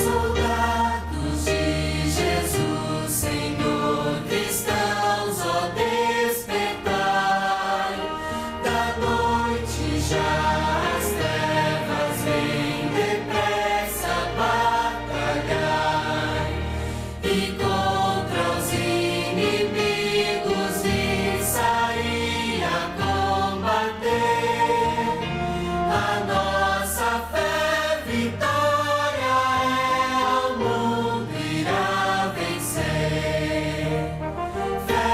Soldados de Jesus, Senhor, cristãos, ó despertai, da noite já as trevas vêm depressa batalhar, e contra os inimigos vim sair a combater. A nossa fé vitória é, o mundo irá vencer. Fé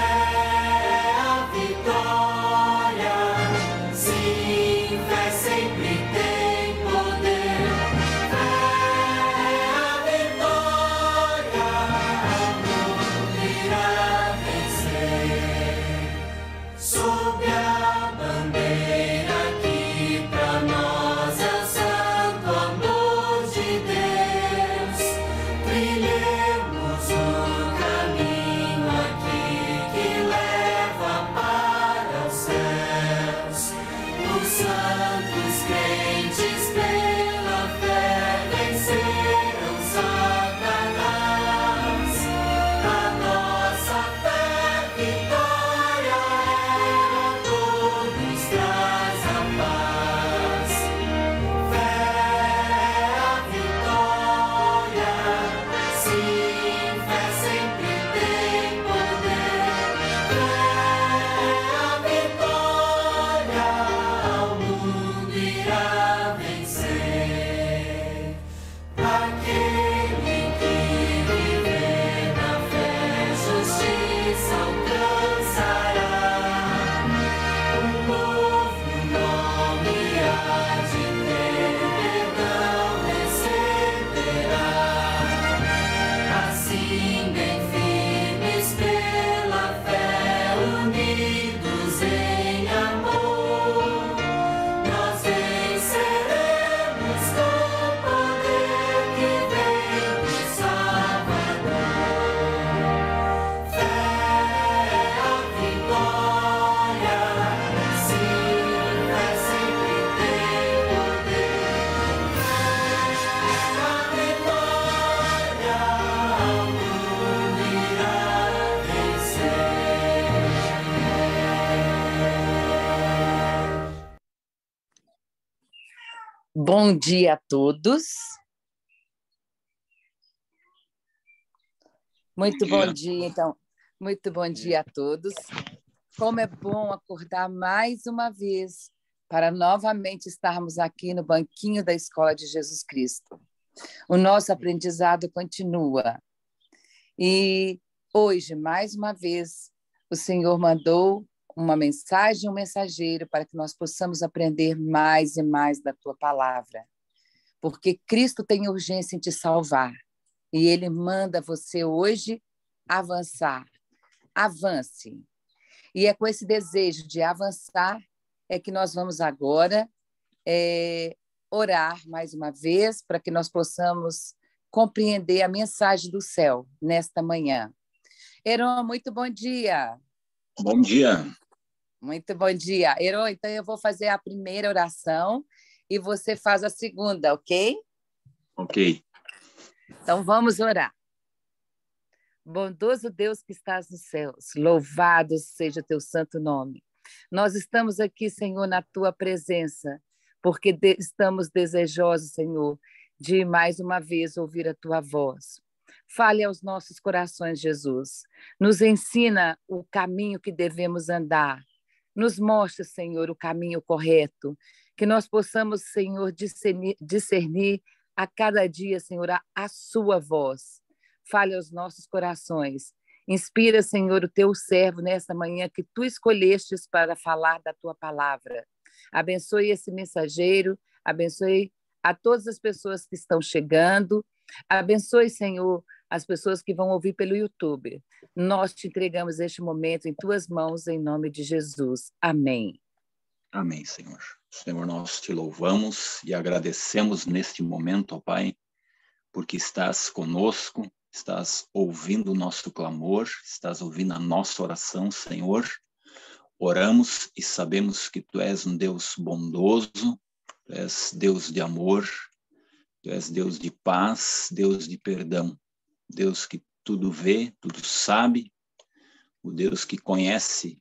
é a vitória, sim, fé sempre tem poder. Fé é a vitória, o mundo irá vencer. Sob a bandeira que pra nós é o santo amor de Deus, trilhemos o caminho aqui que leva para os céus. Os santos crentes pela fé venceram Satanás. A nossa fé vitória é, a todos traz a paz. Fé é a vitória, sim, fé sempre tem poder. Fé é a vitória, o mundo irá vencer. Aquele que viver na fé, justiça alcançará. Um novo nome há de ter, perdão receberá. Assim, bem firmes pela fé, unidos em amor, nós venceremos com o poder que vem do Salvador. Fé é a vitória, sim, fé sempre tem poder. Fé é a vitória, o mundo irá vencer. Bom dia a todos. Muito Bom bom dia, então. Muito bom dia a todos. Como é bom acordar mais uma vez para novamente estarmos aqui no banquinho da Escola de Jesus Cristo. O nosso aprendizado continua. E hoje, mais uma vez, o Senhor mandou uma mensagem, um mensageiro, para que nós possamos aprender mais e mais da tua palavra. Porque Cristo tem urgência em te salvar. E Ele manda você hoje avançar. Avance. E é com esse desejo de avançar é que nós vamos agora orar mais uma vez para que nós possamos compreender a mensagem do céu nesta manhã. Heron, muito bom dia. Bom dia. Muito bom dia. Heron, então eu vou fazer a primeira oração e você faz a segunda, ok? Ok. Então vamos orar. Bondoso Deus que estás nos céus, louvado seja teu santo nome. Nós estamos aqui, Senhor, na tua presença, porque estamos desejosos, Senhor, de mais uma vez ouvir a tua voz. Fale aos nossos corações, Jesus. Nos ensina o caminho que devemos andar. Nos mostra, Senhor, o caminho correto. Que nós possamos, Senhor, discernir a cada dia, Senhor, a sua voz. Fale aos nossos corações. Inspira, Senhor, o teu servo nessa manhã que tu escolhestes para falar da tua palavra. Abençoe esse mensageiro, abençoe a todas as pessoas que estão chegando. Abençoe, Senhor, as pessoas que vão ouvir pelo YouTube. Nós te entregamos este momento em tuas mãos, em nome de Jesus. Amém. Amém, Senhor. Senhor, nós te louvamos e agradecemos neste momento, ó Pai, porque estás conosco, estás ouvindo o nosso clamor, estás ouvindo a nossa oração, Senhor. Oramos e sabemos que Tu és um Deus bondoso, Tu és Deus de amor, Tu és Deus de paz, Deus de perdão, Deus que tudo vê, tudo sabe, o Deus que conhece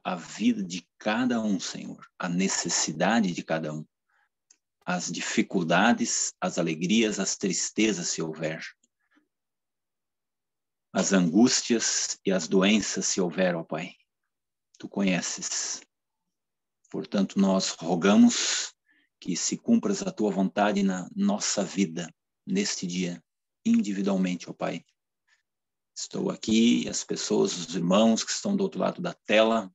a vida de cada um, Senhor, a necessidade de cada um, as dificuldades, as alegrias, as tristezas, se houver, as angústias e as doenças, se houver, ó Pai. Tu conheces. Portanto, nós rogamos que se cumpras a tua vontade na nossa vida, neste dia, individualmente, ó Pai. Estou aqui, as pessoas, os irmãos que estão do outro lado da tela,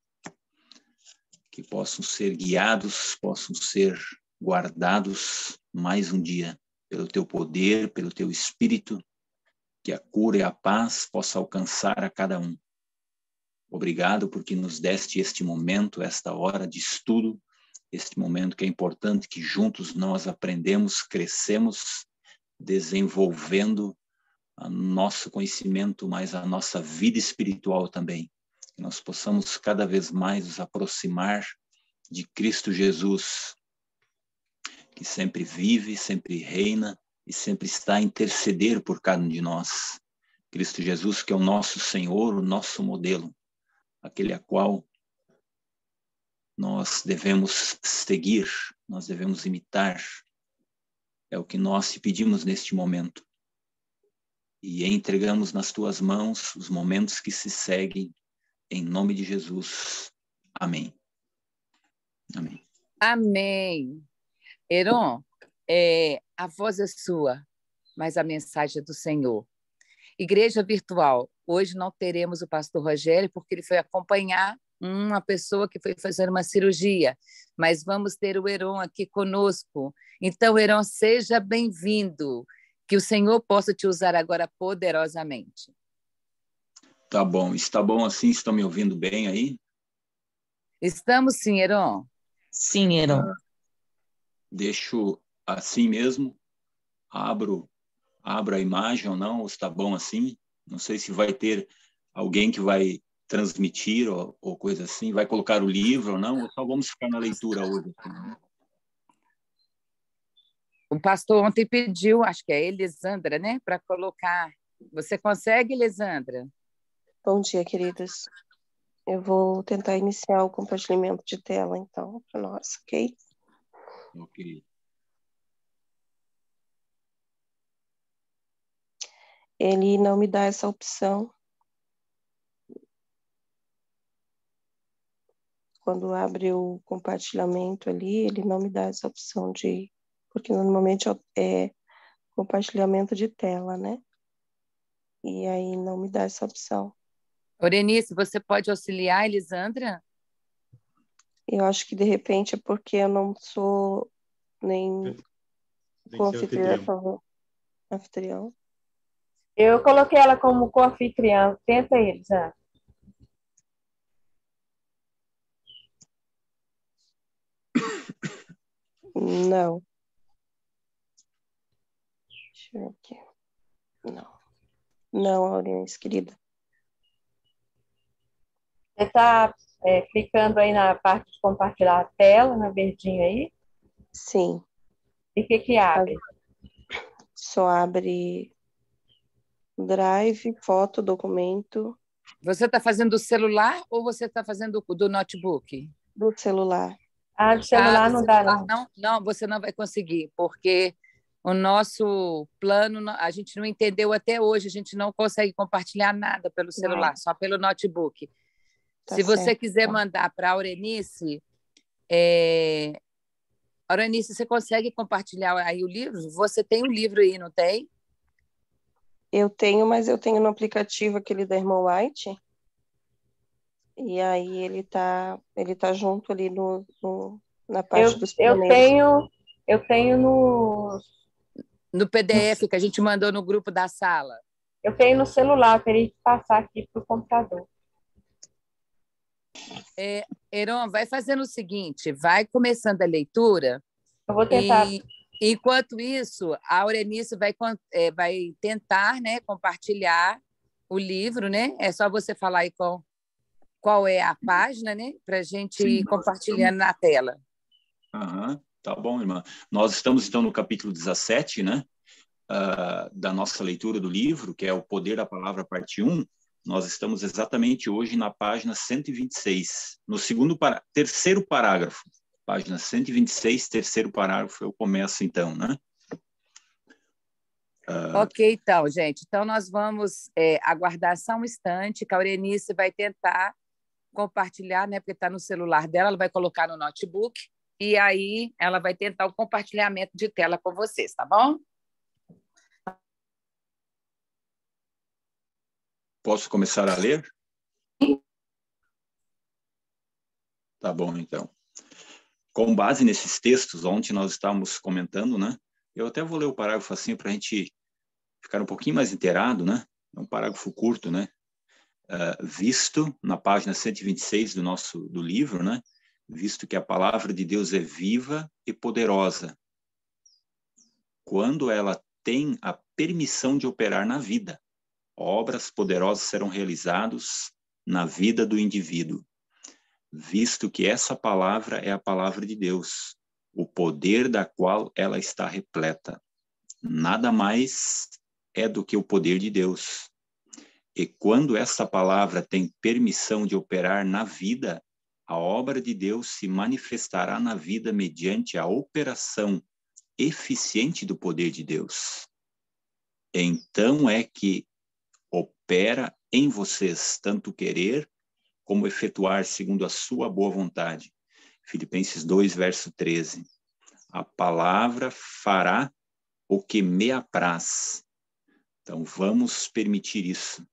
que possam ser guiados, possam ser guardados mais um dia pelo teu poder, pelo teu Espírito, que a cura e a paz possa alcançar a cada um. Obrigado porque nos deste este momento, esta hora de estudo, este momento que é importante, que juntos nós aprendemos, crescemos, desenvolvendo o nosso conhecimento, mas a nossa vida espiritual também. Que nós possamos cada vez mais nos aproximar de Cristo Jesus, que sempre vive, sempre reina e sempre está a interceder por cada um de nós. Cristo Jesus, que é o nosso Senhor, o nosso modelo, aquele a qual nós devemos seguir, nós devemos imitar. É o que nós te pedimos neste momento. E entregamos nas tuas mãos os momentos que se seguem, em nome de Jesus. Amém. Amém. Amém. Heron, a voz é sua, mas a mensagem é do Senhor. Igreja virtual, hoje não teremos o pastor Rogério, porque ele foi acompanhar uma pessoa que foi fazer uma cirurgia, mas vamos ter o Heron aqui conosco. Então, Heron, seja bem-vindo, que o Senhor possa te usar agora poderosamente. Tá bom, está bom assim? Estão me ouvindo bem aí? Estamos sim, Heron. Sim, Heron. Deixo assim mesmo, abro a imagem ou não, ou está bom assim? Não sei se vai ter alguém que vai transmitir ou coisa assim, vai colocar o livro ou não, ou só vamos ficar na leitura hoje. Assim. O pastor ontem pediu, acho que é Elisandra, né, para colocar. Você consegue, Elisandra? Bom dia, queridas. Eu vou tentar iniciar o compartilhamento de tela, então, para nós, ok? Ok. Ele não me dá essa opção. Quando abre o compartilhamento ali, ele não me dá essa opção de... Porque normalmente é compartilhamento de tela, né? E aí não me dá essa opção. Orenice, você pode auxiliar, Elisandra? Eu acho que de repente é porque eu não sou nem anfitrião. Eu coloquei ela como co-anfitriã. Tenta aí, Elisandra. Não. Deixa eu ver aqui. Não. Não, Aurinhas, querida. Você está clicando aí na parte de compartilhar a tela, na verdinha aí? Sim. E o que abre? Só abre Drive, foto, documento. Você está fazendo do celular ou você está fazendo do notebook? Do celular. Ah, do celular não dá, não. Não, você não vai conseguir, porque o nosso plano, a gente não entendeu até hoje, a gente não consegue compartilhar nada pelo celular, só pelo notebook. Tá Se você certo. quiser mandar para a Aurenice, Aurenice, você consegue compartilhar aí o livro? Você tem o livro aí, não tem? Eu tenho, mas eu tenho no aplicativo aquele da Irmã White. E aí ele tá junto ali na parte dos planetas. Eu tenho no PDF que a gente mandou no grupo da sala. Eu tenho no celular, eu teria que passar aqui para o computador. Heron, vai fazendo o seguinte, vai começando a leitura. Eu vou tentar. Enquanto isso, a Aurenice vai tentar, né, compartilhar o livro, né? É só você falar aí qual é a página, né? Para a gente ir compartilhando na tela. Uhum. Tá bom, irmã. Nós estamos, então, no capítulo 17, né? Da nossa leitura do livro, que é O Poder da Palavra, parte 1. Nós estamos exatamente hoje na página 126, no terceiro parágrafo. Página 126, terceiro parágrafo, eu começo, então, né? Ok, então, gente. Então, nós vamos aguardar só um instante, que a Aurenice vai tentar compartilhar, né? Porque está no celular dela, ela vai colocar no notebook, e aí ela vai tentar o compartilhamento de tela com vocês, tá bom? Posso começar a ler? Tá bom, então. Com base nesses textos, ontem nós estávamos comentando, né? Eu até vou ler o parágrafo assim para a gente ficar um pouquinho mais inteirado, né? É um parágrafo curto, né? Visto na página 126 do livro, né? Visto que a palavra de Deus é viva e poderosa, quando ela tem a permissão de operar na vida, obras poderosas serão realizadas na vida do indivíduo, visto que essa palavra é a palavra de Deus, o poder da qual ela está repleta. Nada mais é do que o poder de Deus. E quando essa palavra tem permissão de operar na vida, a obra de Deus se manifestará na vida mediante a operação eficiente do poder de Deus. Então é que opera em vocês tanto querer como efetuar segundo a sua boa vontade. Filipenses 2, verso 13. A palavra fará o que me apraz. Então, vamos permitir isso.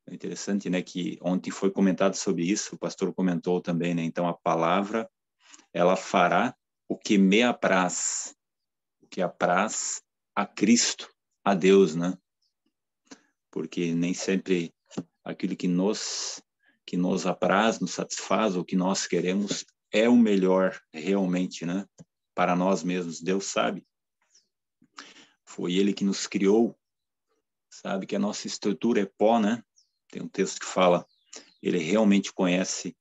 É interessante, né, que ontem foi comentado sobre isso, o pastor comentou também, né? Então, a palavra, ela fará o que me apraz, o que apraz a Cristo, a Deus, né? Porque nem sempre aquilo que nos apraz, nos satisfaz, ou que nós queremos, é o melhor realmente, né? Para nós mesmos, Deus sabe. Foi Ele que nos criou, sabe que a nossa estrutura é pó, né? Tem um texto que fala, Ele realmente conhece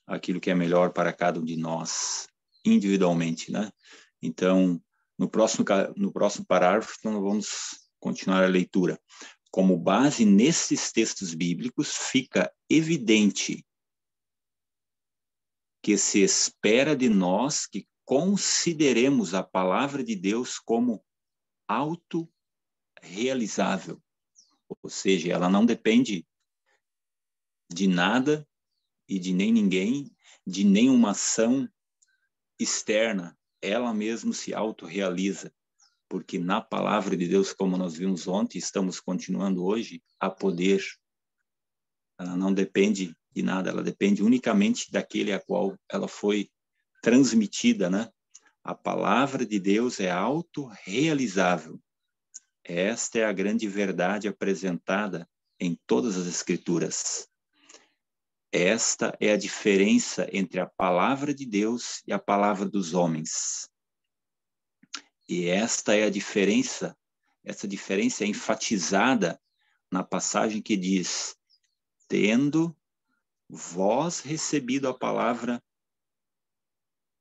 aquilo que é melhor para cada um de nós, individualmente, né? Então, no próximo parágrafo, então, vamos continuar a leitura. Como base nesses textos bíblicos, fica evidente que se espera de nós que consideremos a palavra de Deus como autorrealizável, ou seja, ela não depende de nada e de nem ninguém, de nenhuma ação externa, ela mesma se autorrealiza, porque na palavra de Deus, como nós vimos ontem, estamos continuando hoje, há poder. Ela não depende de nada, ela depende unicamente daquele a qual ela foi transmitida, né? A palavra de Deus é autorrealizável. Esta é a grande verdade apresentada em todas as Escrituras. Esta é a diferença entre a palavra de Deus e a palavra dos homens. E esta é a diferença, essa diferença é enfatizada na passagem que diz: tendo vós recebido a palavra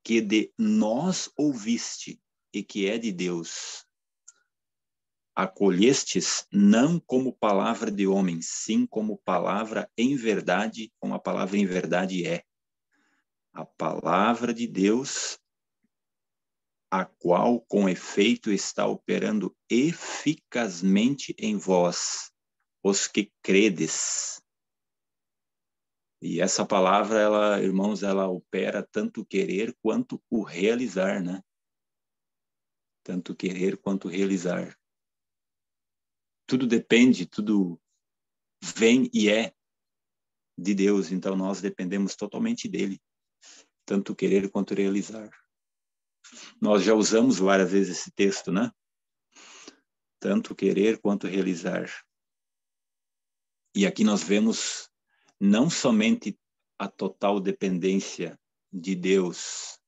que de nós ouviste e que é de Deus, acolhestes não como palavra de homens, sim como palavra em verdade, como a palavra em verdade é. A palavra de Deus, a qual com efeito está operando eficazmente em vós, os que credes. E essa palavra, ela, irmãos, ela opera tanto o querer quanto o realizar, né? Tanto querer quanto realizar. Tudo depende, tudo vem e é de Deus, então nós dependemos totalmente dele, tanto querer quanto realizar. Nós já usamos várias vezes esse texto, né? Tanto querer quanto realizar. E aqui nós vemos não somente a total dependência de Deus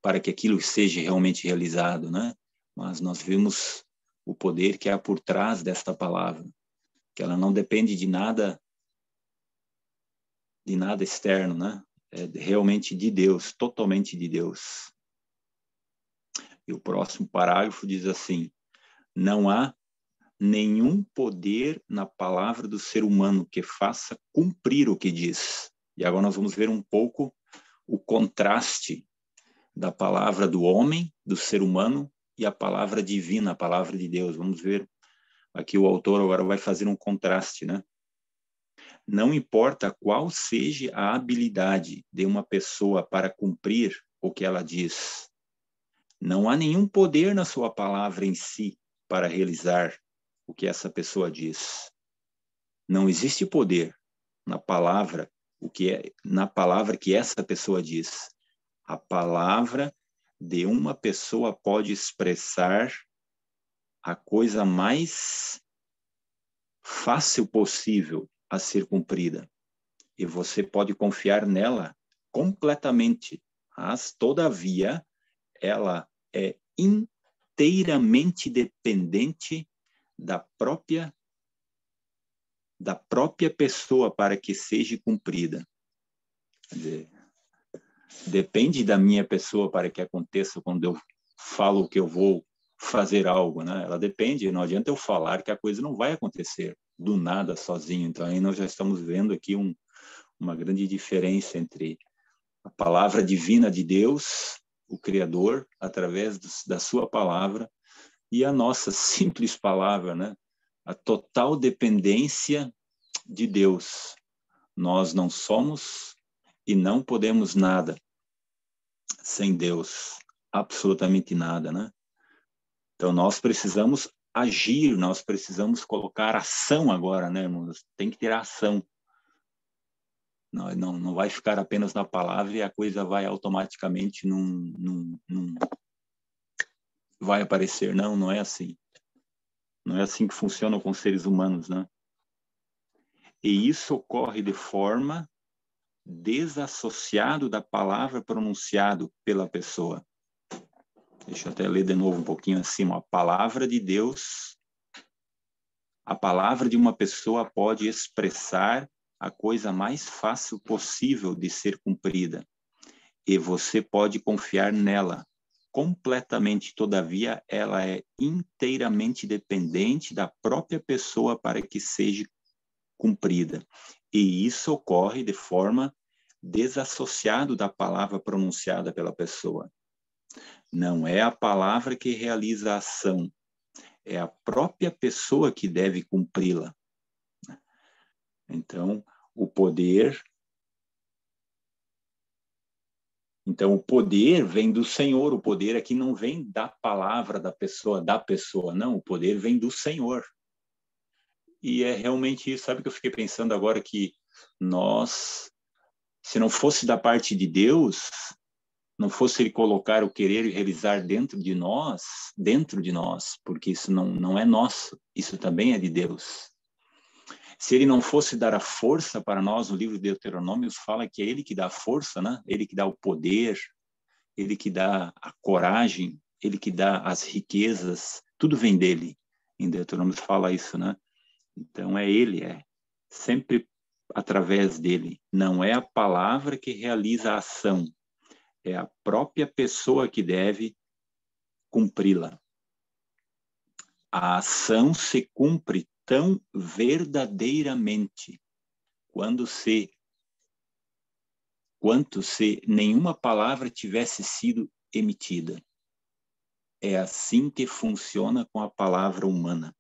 para que aquilo seja realmente realizado, né? Mas nós vimos o poder que há por trás desta palavra, que ela não depende de nada externo, né? É realmente de Deus, totalmente de Deus. E o próximo parágrafo diz assim: não há nenhum poder na palavra do ser humano que faça cumprir o que diz. E agora nós vamos ver um pouco o contraste da palavra do homem, do ser humano, e a palavra divina, a palavra de Deus. Vamos ver aqui, o autor agora vai fazer um contraste, né? Não importa qual seja a habilidade de uma pessoa para cumprir o que ela diz, não há nenhum poder na sua palavra em si para realizar o que essa pessoa diz. Não existe poder na palavra, na palavra que essa pessoa diz. A palavra de uma pessoa pode expressar a coisa mais fácil possível a ser cumprida. E você pode confiar nela completamente. Mas, todavia, ela é inteiramente dependente da própria pessoa para que seja cumprida. Quer dizer, depende da minha pessoa para que aconteça quando eu falo que eu vou fazer algo, né? Ela depende, não adianta eu falar que a coisa não vai acontecer do nada sozinho. Então aí nós já estamos vendo aqui uma grande diferença entre a palavra divina de Deus, o Criador, através da sua palavra, e a nossa simples palavra, né? A total dependência de Deus. Nós não somos e não podemos nada sem Deus, absolutamente nada, né? Então nós precisamos agir, nós precisamos colocar ação agora, né, irmãos? Tem que ter ação. Não vai ficar apenas na palavra e a coisa vai automaticamente vai aparecer. Não é assim. Não é assim que funciona com os seres humanos, né? E isso ocorre de forma desassociado da palavra pronunciado pela pessoa. Deixa eu até ler de novo um pouquinho acima. A palavra de Deus, a palavra de uma pessoa pode expressar a coisa mais fácil possível de ser cumprida. E você pode confiar nela completamente. Todavia, ela é inteiramente dependente da própria pessoa para que seja cumprida. E isso ocorre de forma desassociada da palavra pronunciada pela pessoa. Não é a palavra que realiza a ação, é a própria pessoa que deve cumpri-la. Então, o poder vem do Senhor, o poder aqui não vem da palavra da pessoa, não, o poder vem do Senhor. E é realmente isso, sabe que eu fiquei pensando agora que nós, se não fosse da parte de Deus, não fosse Ele colocar o querer e realizar dentro de nós, porque isso não é nosso, isso também é de Deus. Se Ele não fosse dar a força para nós, no livro de Deuteronômio fala que é Ele que dá a força, né? Ele que dá o poder, Ele que dá a coragem, Ele que dá as riquezas, tudo vem dEle. Em Deuteronômio fala isso, né? Então é Ele, é sempre através dEle. Não é a palavra que realiza a ação, é a própria pessoa que deve cumpri-la. A ação se cumpre tão verdadeiramente quanto se nenhuma palavra tivesse sido emitida. É assim que funciona com a palavra humana.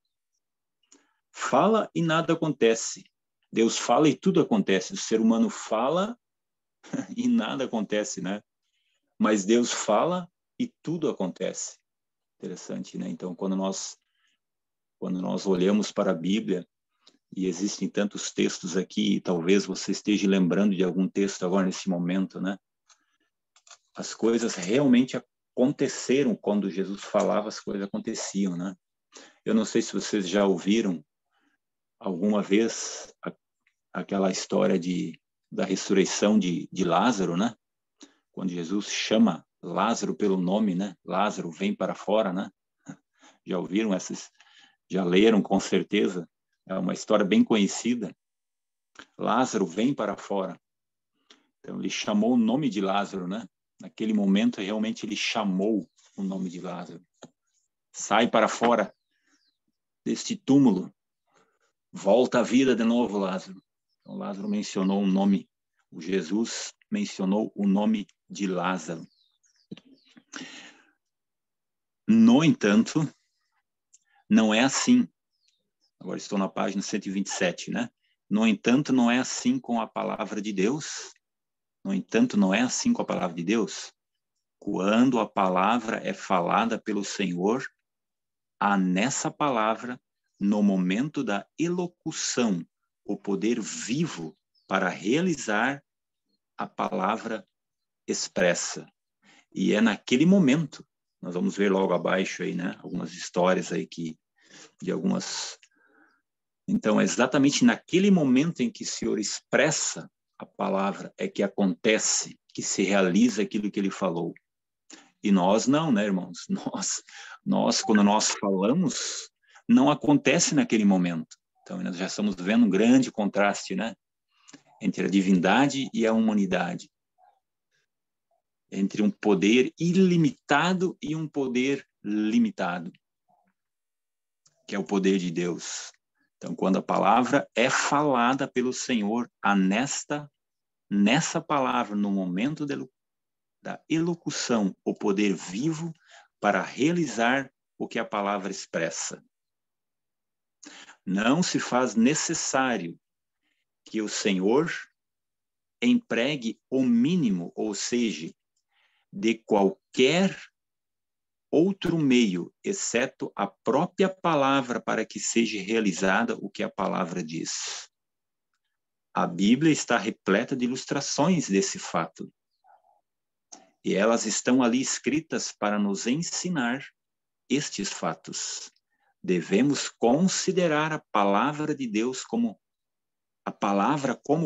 Fala e nada acontece. Deus fala e tudo acontece. O ser humano fala e nada acontece, né? Mas Deus fala e tudo acontece. Interessante, né? Então, quando nós olhamos para a Bíblia, e existem tantos textos aqui, e talvez você esteja lembrando de algum texto agora nesse momento, né? As coisas realmente aconteceram quando Jesus falava, as coisas aconteciam, né? Eu não sei se vocês já ouviram alguma vez aquela história da ressurreição de Lázaro, né? Quando Jesus chama Lázaro pelo nome, né? Lázaro, vem para fora, né? Já ouviram essas? Já leram, com certeza. É uma história bem conhecida. Lázaro, vem para fora. Então, ele chamou o nome de Lázaro, né? Naquele momento, realmente, ele chamou o nome de Lázaro. Sai para fora deste túmulo. Volta à vida de novo, Lázaro. Então, Lázaro mencionou o nome, o Jesus mencionou o nome de Lázaro. No entanto, não é assim. Agora estou na página 127, né? No entanto, não é assim com a palavra de Deus. No entanto, não é assim com a palavra de Deus. Quando a palavra é falada pelo Senhor, há nessa palavra, no momento da elocução, o poder vivo para realizar a palavra expressa. E é naquele momento, nós vamos ver logo abaixo aí, né? Algumas histórias aí de algumas... Então, é exatamente naquele momento em que o Senhor expressa a palavra é que acontece, que se realiza aquilo que ele falou. E nós não, né, irmãos? Nós, quando nós falamos, não acontece naquele momento. Então, nós já estamos vendo um grande contraste, né? Entre a divindade e a humanidade. Entre um poder ilimitado e um poder limitado, que é o poder de Deus. Então, quando a palavra é falada pelo Senhor, há nessa palavra, no momento da elocução, o poder vivo para realizar o que a palavra expressa. Não se faz necessário que o Senhor empregue o mínimo, ou seja, de qualquer outro meio, exceto a própria palavra, para que seja realizada o que a palavra diz. A Bíblia está repleta de ilustrações desse fato. E elas estão ali escritas para nos ensinar estes fatos. Devemos considerar a palavra de Deus como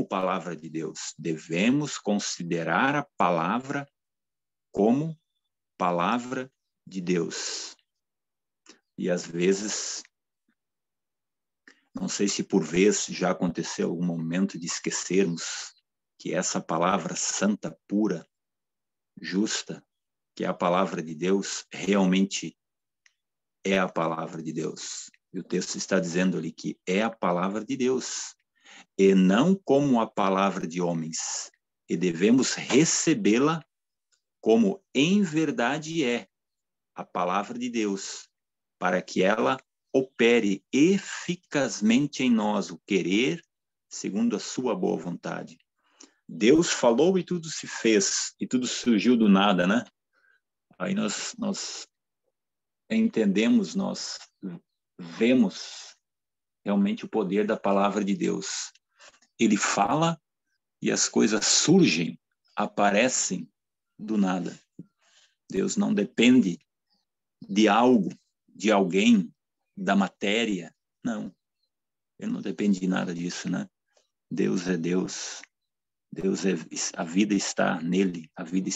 palavra de Deus. Devemos considerar a palavra como palavra de Deus. E às vezes, não sei se por vez já aconteceu algum momento de esquecermos que essa palavra santa, pura, justa, que é a palavra de Deus, realmente é a palavra de Deus. E o texto está dizendo ali que é a palavra de Deus, e não como a palavra de homens. E devemos recebê-la como em verdade é a palavra de Deus, para que ela opere eficazmente em nós o querer segundo a sua boa vontade. Deus falou e tudo se fez, e tudo surgiu do nada, né? Aí nós entendemos, nós vemos realmente o poder da palavra de Deus. Ele fala e as coisas surgem, aparecem do nada. Deus não depende de algo, de alguém, da matéria. Não. Ele não depende de nada disso, né? Deus é Deus. A vida está nele, a vida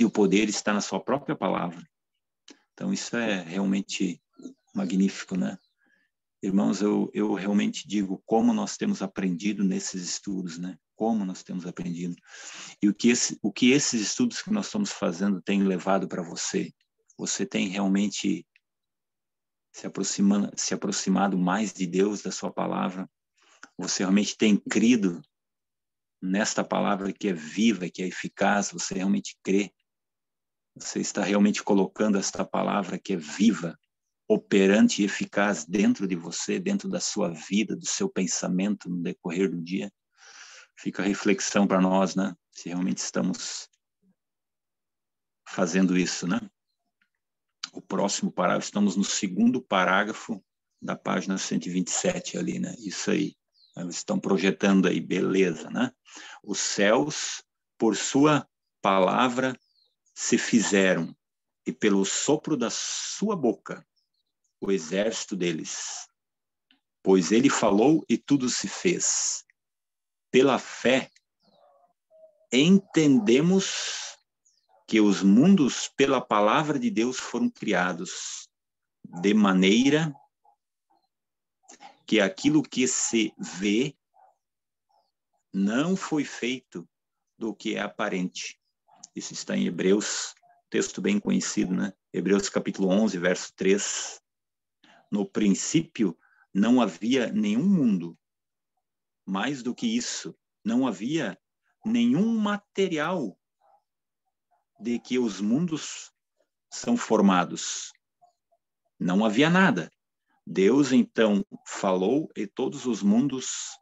e o poder está na sua própria palavra. Então isso é realmente magnífico, né? Irmãos, eu realmente digo como nós temos aprendido nesses estudos, né? Como nós temos aprendido. E o que esses estudos que nós estamos fazendo têm levado para você? Você tem realmente se aproximado mais de Deus, da sua palavra? Você realmente tem crido nesta palavra que é viva, que é eficaz? Você realmente crê? Você está realmente colocando esta palavra que é viva, operante e eficaz dentro de você, dentro da sua vida, do seu pensamento no decorrer do dia? Fica a reflexão para nós, né? Se realmente estamos fazendo isso, né? O próximo parágrafo, estamos no segundo parágrafo da página 127 ali, né? Isso aí. Eles estão projetando aí, beleza, né? Os céus, por sua palavra, se fizeram, e pelo sopro da sua boca, o exército deles. Pois ele falou e tudo se fez. Pela fé, entendemos que os mundos, pela palavra de Deus, foram criados, de maneira que aquilo que se vê não foi feito do que é aparente. Isso está em Hebreus, texto bem conhecido, né? Hebreus capítulo 11, verso 3. No princípio não havia nenhum mundo. Mais do que isso, não havia nenhum material de que os mundos são formados. Não havia nada. Deus então falou e todos os mundos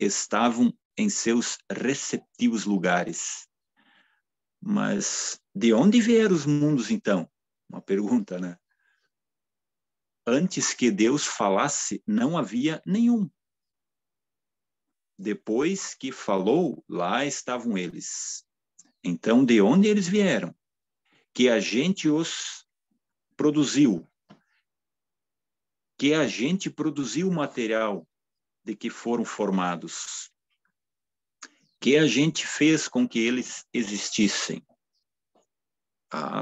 estavam em seus respectivos lugares. Mas de onde vieram os mundos então? Uma pergunta, né? Antes que Deus falasse, não havia nenhum. Depois que falou, lá estavam eles. Então, de onde eles vieram? Que a gente os produziu. Que a gente produziu o material de que foram formados. Que a gente fez com que eles existissem.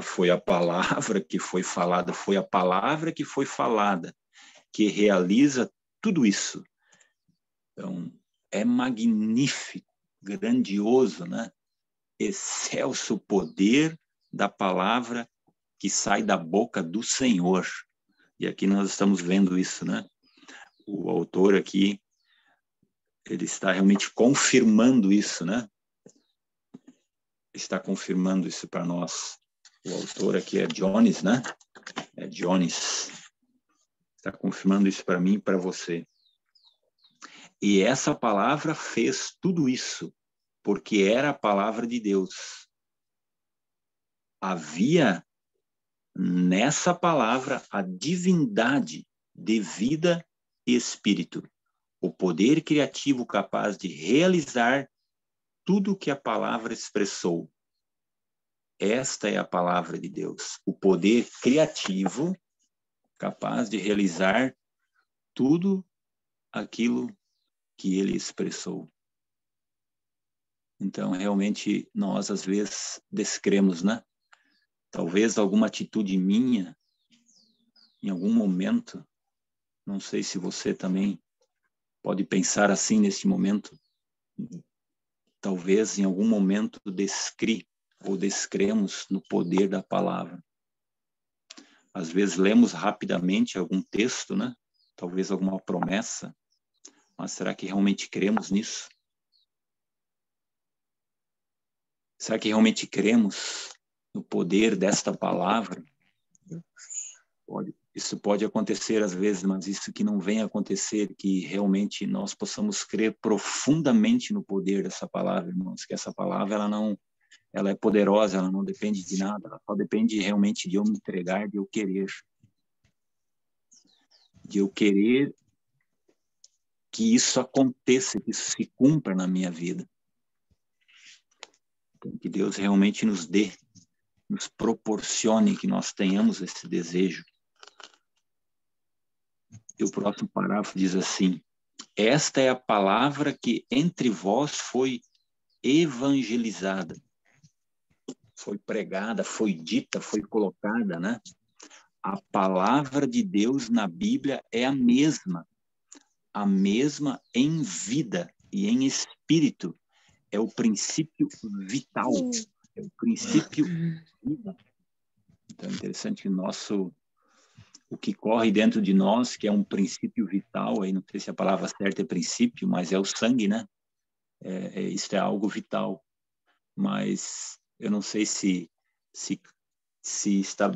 Foi a palavra que foi falada, foi a palavra que foi falada, que realiza tudo isso. Então, é magnífico, grandioso, né? Excelso poder da palavra que sai da boca do Senhor. E aqui nós estamos vendo isso, né? O autor aqui, ele está realmente confirmando isso, né? Está confirmando isso para nós. O autor aqui é Jones, né? É Jones. Está confirmando isso para mim e para você. E essa palavra fez tudo isso, porque era a palavra de Deus. Havia nessa palavra a divindade de vida e espírito, o poder criativo capaz de realizar tudo o que a palavra expressou. Esta é a palavra de Deus, o poder criativo capaz de realizar tudo aquilo que ele expressou. Então, realmente, nós às vezes descremos, né? Talvez alguma atitude minha, em algum momento, não sei se você também pode pensar assim neste momento, talvez em algum momento descremos no poder da palavra. Às vezes lemos rapidamente algum texto, né? Talvez alguma promessa, mas será que realmente cremos nisso? Será que realmente cremos no poder desta palavra? Isso pode acontecer às vezes, mas isso que não vem acontecer, que realmente nós possamos crer profundamente no poder dessa palavra, irmãos, que essa palavra ela é poderosa, ela não depende de nada, ela só depende realmente de eu me entregar, de eu querer que isso aconteça, que isso se cumpra na minha vida. Então, que Deus realmente nos proporcione que nós tenhamos esse desejo. E o próximo parágrafo diz assim: esta é a palavra que entre vós foi evangelizada, foi pregada, foi dita, foi colocada, né? A palavra de Deus na Bíblia é a mesma em vida e em espírito. É o princípio vital, é o princípio vida. Então é interessante que o que corre dentro de nós, que é um princípio vital, aí não sei se a palavra certa é princípio, mas é o sangue, né? Isso é algo vital. Mas eu não sei se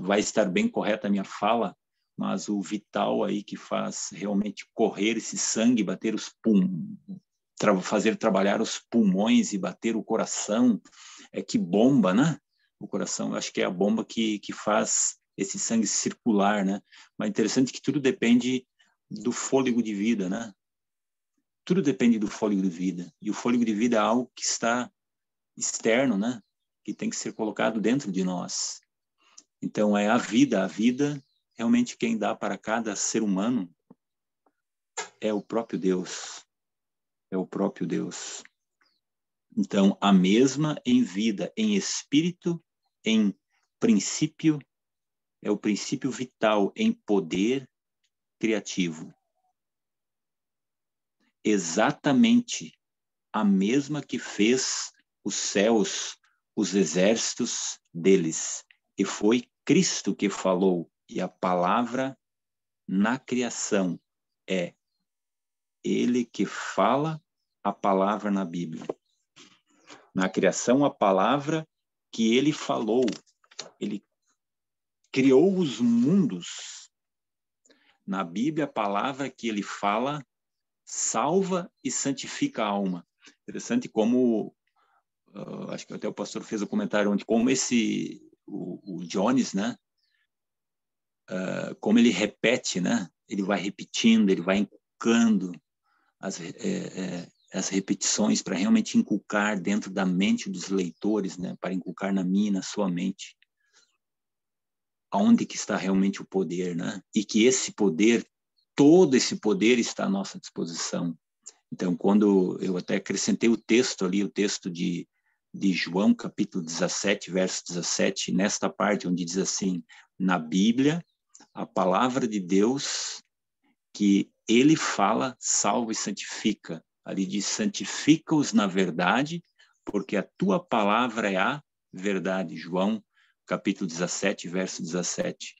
vai estar bem correta a minha fala, mas o vital aí que faz realmente correr esse sangue, bater os fazer trabalhar os pulmões e bater o coração, que bomba, né? O coração, eu acho que é a bomba que faz esse sangue circular, né? Mas é interessante que tudo depende do fôlego de vida, né? Tudo depende do fôlego de vida. E o fôlego de vida é algo que está externo, né? Que tem que ser colocado dentro de nós. Então, é a vida realmente quem dá para cada ser humano é o próprio Deus. É o próprio Deus. Então, a mesma em vida, em espírito, em princípio, é o princípio vital, em poder criativo. Exatamente a mesma que fez os céus, os exércitos deles. E foi Cristo que falou, e a palavra na criação é Ele que fala a palavra na Bíblia. Na criação, a palavra que Ele falou, Ele criou os mundos. Na Bíblia, a palavra que Ele fala salva e santifica a alma. Interessante como, acho que até o pastor fez o comentário onde, como o Jones, né? Como ele repete, né? Ele vai repetindo, ele vai inculcando as repetições para realmente inculcar dentro da mente dos leitores, né? Para inculcar na minha e na sua mente aonde que está realmente o poder, né? E que esse poder, todo esse poder está à nossa disposição. Então, quando eu até acrescentei o texto ali, o texto de João, capítulo 17, verso 17, nesta parte onde diz assim, na Bíblia, a palavra de Deus que Ele fala, salva e santifica. Ali diz, santifica-os na verdade, porque a tua palavra é a verdade. João, capítulo 17, verso 17.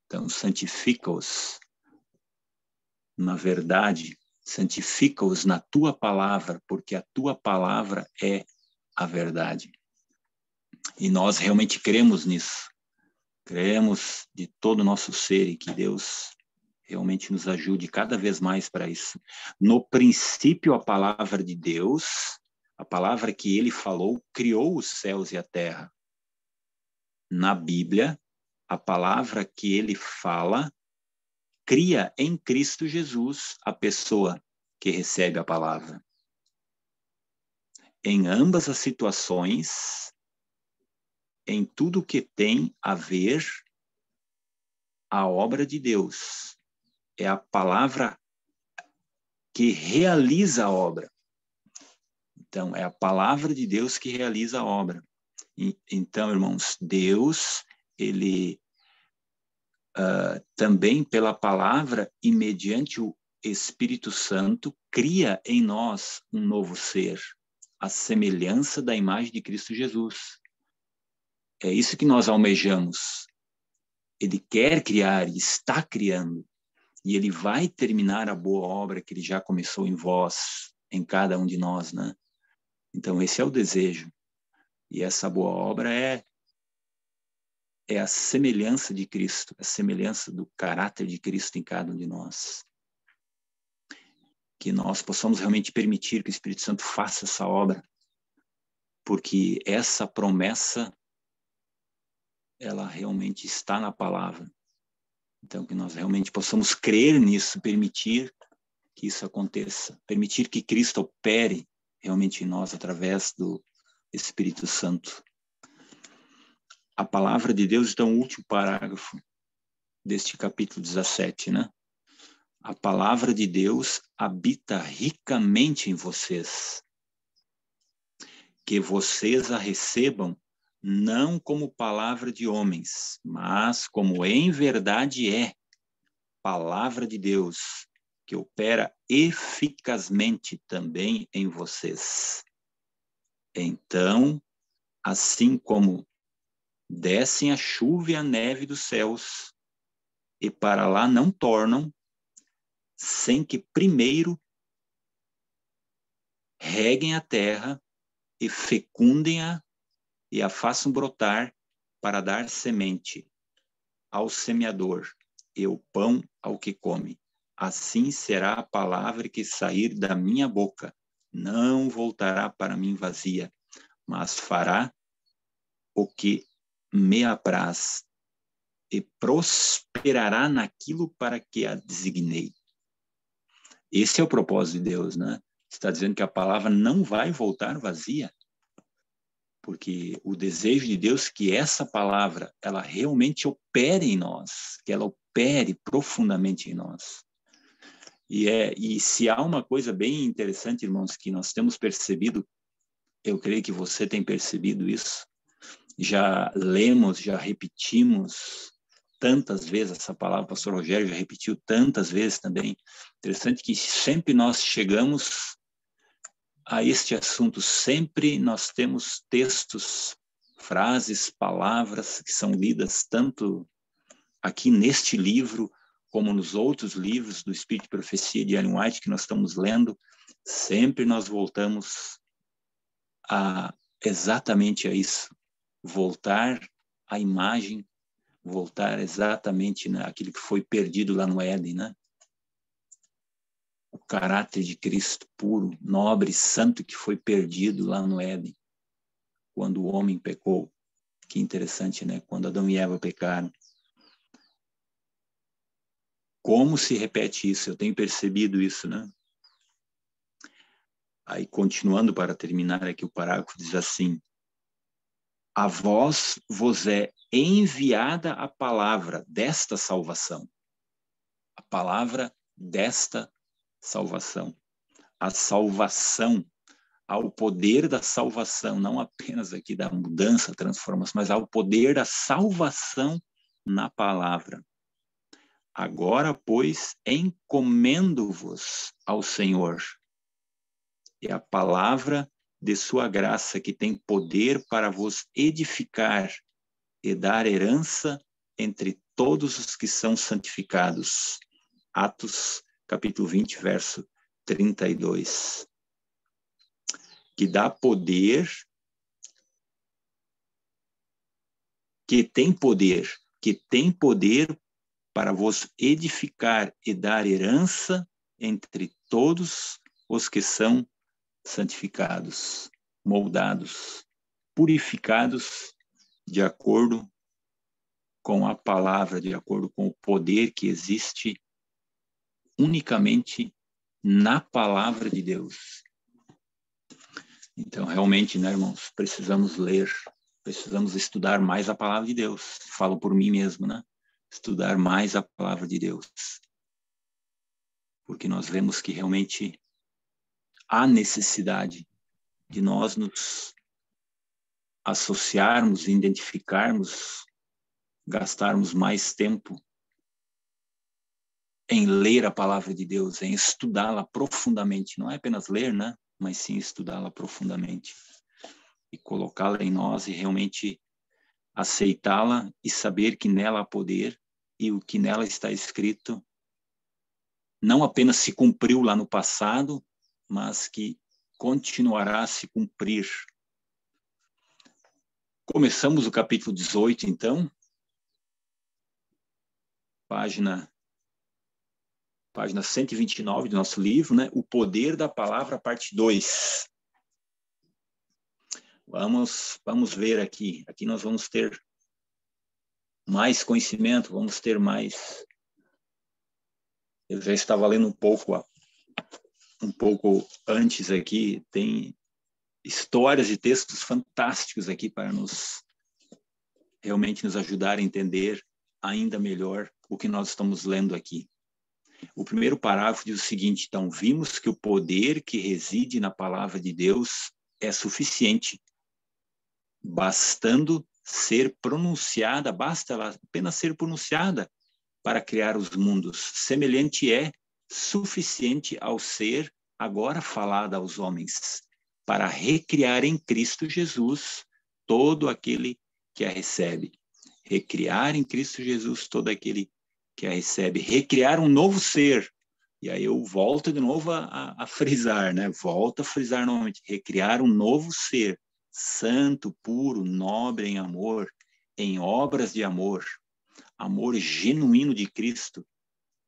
Então, santifica-os na verdade, santifica-os na tua palavra, porque a tua palavra é a verdade. E nós realmente cremos nisso. Cremos de todo o nosso ser e que Deus realmente nos ajude cada vez mais para isso. No princípio, a palavra de Deus, a palavra que Ele falou, criou os céus e a terra. Na Bíblia, a palavra que Ele fala, cria em Cristo Jesus a pessoa que recebe a palavra. Em ambas as situações, em tudo que tem a ver a obra de Deus, é a palavra que realiza a obra. Então, é a palavra de Deus que realiza a obra. Então, irmãos, Deus, Ele também pela palavra e mediante o Espírito Santo, cria em nós um novo ser, a semelhança da imagem de Cristo Jesus. É isso que nós almejamos. Ele quer criar e está criando. E Ele vai terminar a boa obra que Ele já começou em vós, em cada um de nós, né? Então, esse é o desejo. E essa boa obra é a semelhança de Cristo, a semelhança do caráter de Cristo em cada um de nós. Que nós possamos realmente permitir que o Espírito Santo faça essa obra, porque essa promessa, ela realmente está na palavra. Então, que nós realmente possamos crer nisso, permitir que isso aconteça, permitir que Cristo opere realmente em nós através do Espírito Santo. A palavra de Deus, então, o último parágrafo deste capítulo 17, né? A palavra de Deus habita ricamente em vocês, que vocês a recebam não como palavra de homens, mas como em verdade é palavra de Deus, que opera eficazmente também em vocês. Então, assim como descem a chuva e a neve dos céus, e para lá não tornam, sem que primeiro reguem a terra e fecundem-a e a façam brotar para dar semente ao semeador e o pão ao que come. Assim será a palavra que sair da minha boca. Não voltará para mim vazia, mas fará o que me apraz e prosperará naquilo para que a designei. Esse é o propósito de Deus, né? Está dizendo que a palavra não vai voltar vazia, porque o desejo de Deus é que essa palavra, ela realmente opere em nós, que ela opere profundamente em nós. E se há uma coisa bem interessante, irmãos, que nós temos percebido, eu creio que você tem percebido isso, já lemos, já repetimos tantas vezes essa palavra, o pastor Rogério já repetiu tantas vezes também. Interessante que sempre nós chegamos a este assunto, sempre nós temos textos frases, palavras que são lidas tanto aqui neste livro, como nos outros livros do Espírito de Profecia de Ellen White que nós estamos lendo, sempre nós voltamos exatamente a isso, voltar à imagem, voltar exatamente naquilo que foi perdido lá no Éden, né? O caráter de Cristo puro, nobre, santo que foi perdido lá no Éden, quando o homem pecou. Que interessante, né? Quando Adão e Eva pecaram. Como se repete isso? Eu tenho percebido isso, né? Aí, continuando para terminar aqui o parágrafo, diz assim: a vós vos é enviada a palavra desta salvação. A palavra desta salvação. A salvação, ao poder da salvação, não apenas aqui da mudança, transformação, mas ao poder da salvação na palavra. Agora, pois, encomendo-vos ao Senhor. É a palavra de sua graça que tem poder para vos edificar e dar herança entre todos os que são santificados. Atos, capítulo 20, verso 32. Que dá poder, que tem poder para vos edificar e dar herança entre todos os que são santificados, moldados, purificados de acordo com a palavra, de acordo com o poder que existe unicamente na palavra de Deus. Então, realmente, né, irmãos, precisamos ler, precisamos estudar mais a palavra de Deus. Falo por mim mesmo, né? Estudar mais a palavra de Deus. Porque nós vemos que realmente há necessidade de nós nos associarmos, identificarmos, gastarmos mais tempo em ler a palavra de Deus, em estudá-la profundamente. Não é apenas ler, né? Mas sim estudá-la profundamente. E colocá-la em nós e realmente aceitá-la e saber que nela há poder e o que nela está escrito não apenas se cumpriu lá no passado, mas que continuará a se cumprir. Começamos o capítulo 18, então. Página 129 do nosso livro, né? O Poder da Palavra, parte 2. Vamos ver aqui. Aqui nós vamos ter mais conhecimento, vamos ter mais... Eu já estava lendo um pouco antes aqui, tem histórias e textos fantásticos aqui para realmente nos ajudar a entender ainda melhor o que nós estamos lendo aqui. O primeiro parágrafo diz o seguinte: então, vimos que o poder que reside na palavra de Deus é suficiente, bastando ser pronunciada, basta ela apenas ser pronunciada para criar os mundos. Semelhante é suficiente ao ser agora falada aos homens, para recriar em Cristo Jesus todo aquele que a recebe. Recriar em Cristo Jesus todo aquele que a recebe. Recriar um novo ser. E aí eu volto de novo a frisar, né? Volto a frisar novamente. Recriar um novo ser, santo, puro, nobre em amor, em obras de amor. Amor genuíno de Cristo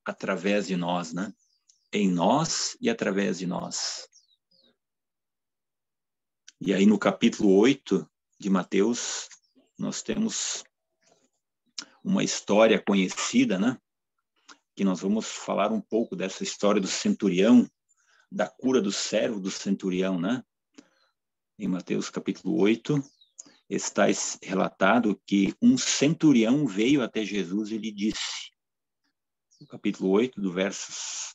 através de nós, né? Em nós e através de nós. E aí no capítulo 8 de Mateus, nós temos uma história conhecida, né? Que nós vamos falar um pouco dessa história do centurião, da cura do servo do centurião, né? Em Mateus capítulo 8, está relatado que um centurião veio até Jesus e lhe disse, no capítulo 8, do versos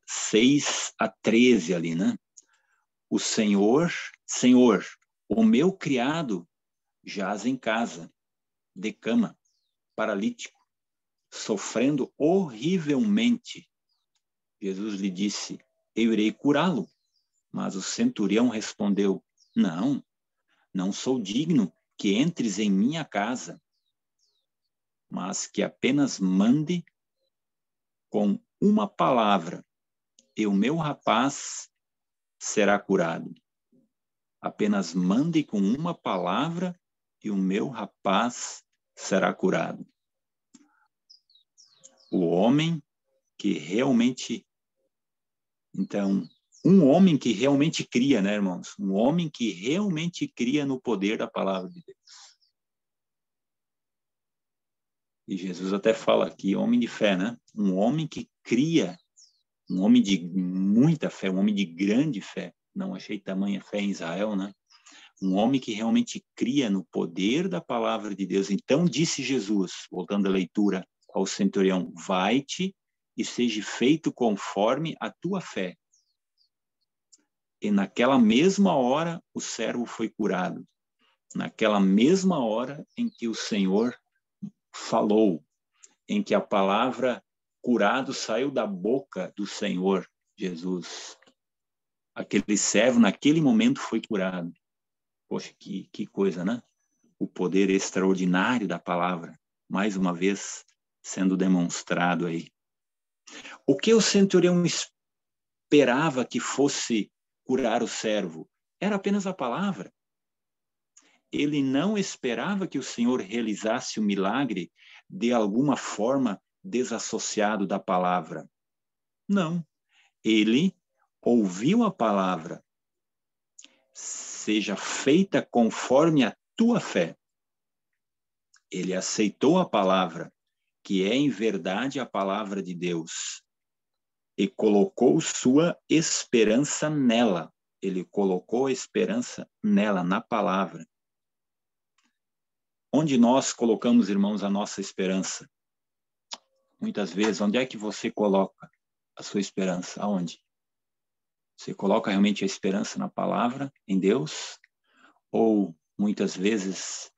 6 a 13 ali, né? O Senhor, o meu criado jaz em casa, de cama, paralítico, sofrendo horrivelmente. Jesus lhe disse, eu irei curá-lo. Mas o centurião respondeu, não sou digno que entres em minha casa, mas que apenas mande com uma palavra e o meu rapaz será curado. Apenas mande com uma palavra e o meu rapaz será curado. O homem que realmente... Então, um homem que realmente cria, né, irmãos? Um homem que realmente cria no poder da palavra de Deus. E Jesus até fala aqui, homem de fé, né? Um homem que cria, um homem de muita fé, um homem de grande fé. Não achei tamanha fé em Israel, né? Um homem que realmente cria no poder da palavra de Deus. Então disse Jesus, voltando à leitura ao centurião, vai-te e seja feito conforme a tua fé. E naquela mesma hora o servo foi curado. Naquela mesma hora em que o Senhor falou, em que a palavra curado saiu da boca do Senhor Jesus. Aquele servo, naquele momento, foi curado. Poxa, que coisa, né? O poder extraordinário da palavra, mais uma vez, sendo demonstrado aí. O que o centurião esperava que fosse curar o servo? Era apenas a palavra. Ele não esperava que o Senhor realizasse o milagre de alguma forma desassociado da palavra. Não. Ele ouviu a palavra. Seja feita conforme a tua fé. Ele aceitou a palavra, que é em verdade a palavra de Deus, e colocou sua esperança nela. Ele colocou a esperança nela, na palavra. Onde nós colocamos, irmãos, a nossa esperança? Muitas vezes, onde é que você coloca a sua esperança? Aonde? Você coloca realmente a esperança na palavra, em Deus? Ou, muitas vezes,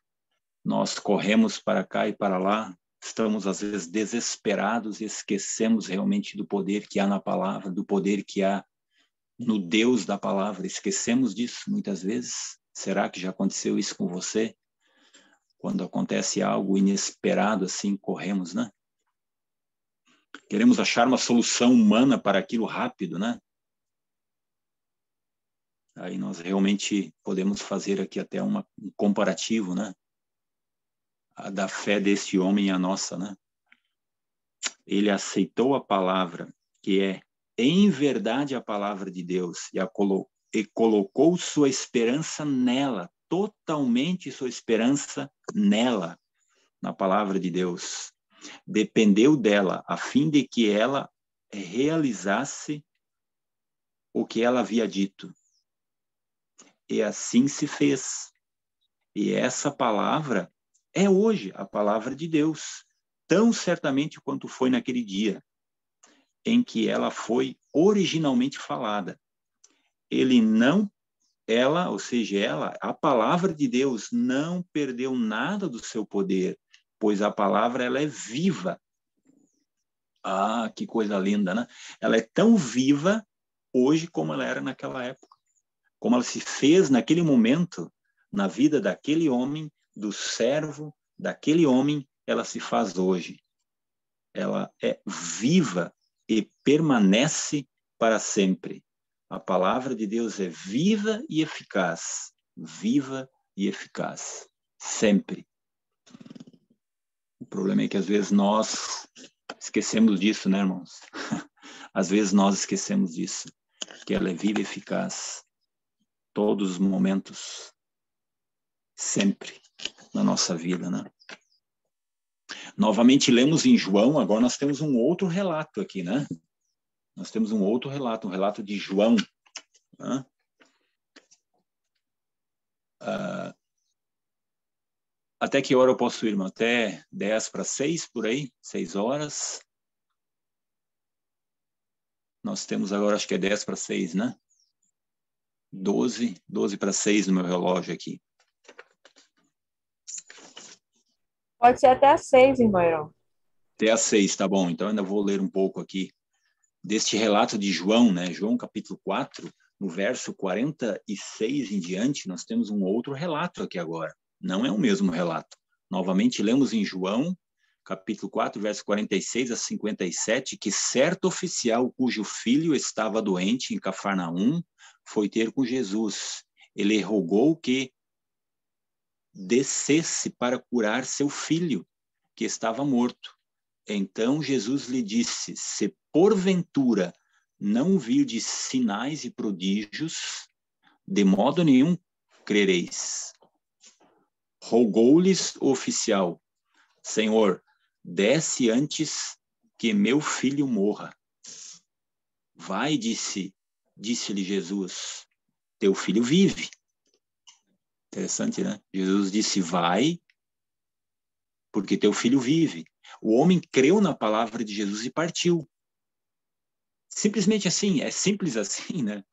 nós corremos para cá e para lá, estamos, às vezes, desesperados e esquecemos realmente do poder que há na palavra, do poder que há no Deus da palavra. Esquecemos disso, muitas vezes. Será que já aconteceu isso com você? Quando acontece algo inesperado, assim, corremos, né? Queremos achar uma solução humana para aquilo rápido, né? Aí nós realmente podemos fazer aqui até um comparativo, né? A da fé deste homem e a nossa, né? Ele aceitou a palavra, que é em verdade a palavra de Deus, e colocou sua esperança nela, totalmente sua esperança nela, na palavra de Deus. Dependeu dela, a fim de que ela realizasse o que ela havia dito. E assim se fez. E essa palavra é hoje a palavra de Deus, tão certamente quanto foi naquele dia em que ela foi originalmente falada. Ou seja, a palavra de Deus não perdeu nada do seu poder, pois a palavra ela é viva. Ah, que coisa linda, né? Ela é tão viva hoje como ela era naquela época. Como ela se fez naquele momento, na vida daquele homem, do servo daquele homem, ela se faz hoje. Ela é viva e permanece para sempre. A palavra de Deus é viva e eficaz. Viva e eficaz. Sempre. O problema é que às vezes nós esquecemos disso, né, irmãos? Às vezes nós esquecemos disso. Que ela é viva e eficaz. Todos os momentos. Sempre. Na nossa vida, né? Novamente lemos em João, agora nós temos um outro relato aqui, né? Nós temos um outro relato, um relato de João. Né? Até que hora eu posso ir, irmão? Até 5:50, por aí? 6 horas? Nós temos agora, acho que é 5:50, né? 12:50 no meu relógio aqui. Pode ser até às 6, irmão Heron. Até às 6, tá bom. Então ainda vou ler um pouco aqui deste relato de João, né? João capítulo 4, no verso 46 em diante, nós temos um outro relato aqui agora. Não é o mesmo relato. Novamente, lemos em João, capítulo 4, verso 46 a 57, que certo oficial cujo filho estava doente em Cafarnaum foi ter com Jesus. Ele rogou que descesse para curar seu filho, que estava morto. Então Jesus lhe disse: se porventura não virdes sinais e prodígios, de modo nenhum crereis. Rogou-lhes o oficial: Senhor, desce antes que meu filho morra. Vai, disse-lhe Jesus, teu filho vive. Interessante, né? Jesus disse: vai, porque teu filho vive. O homem creu na palavra de Jesus e partiu. Simplesmente assim, é simples assim, né?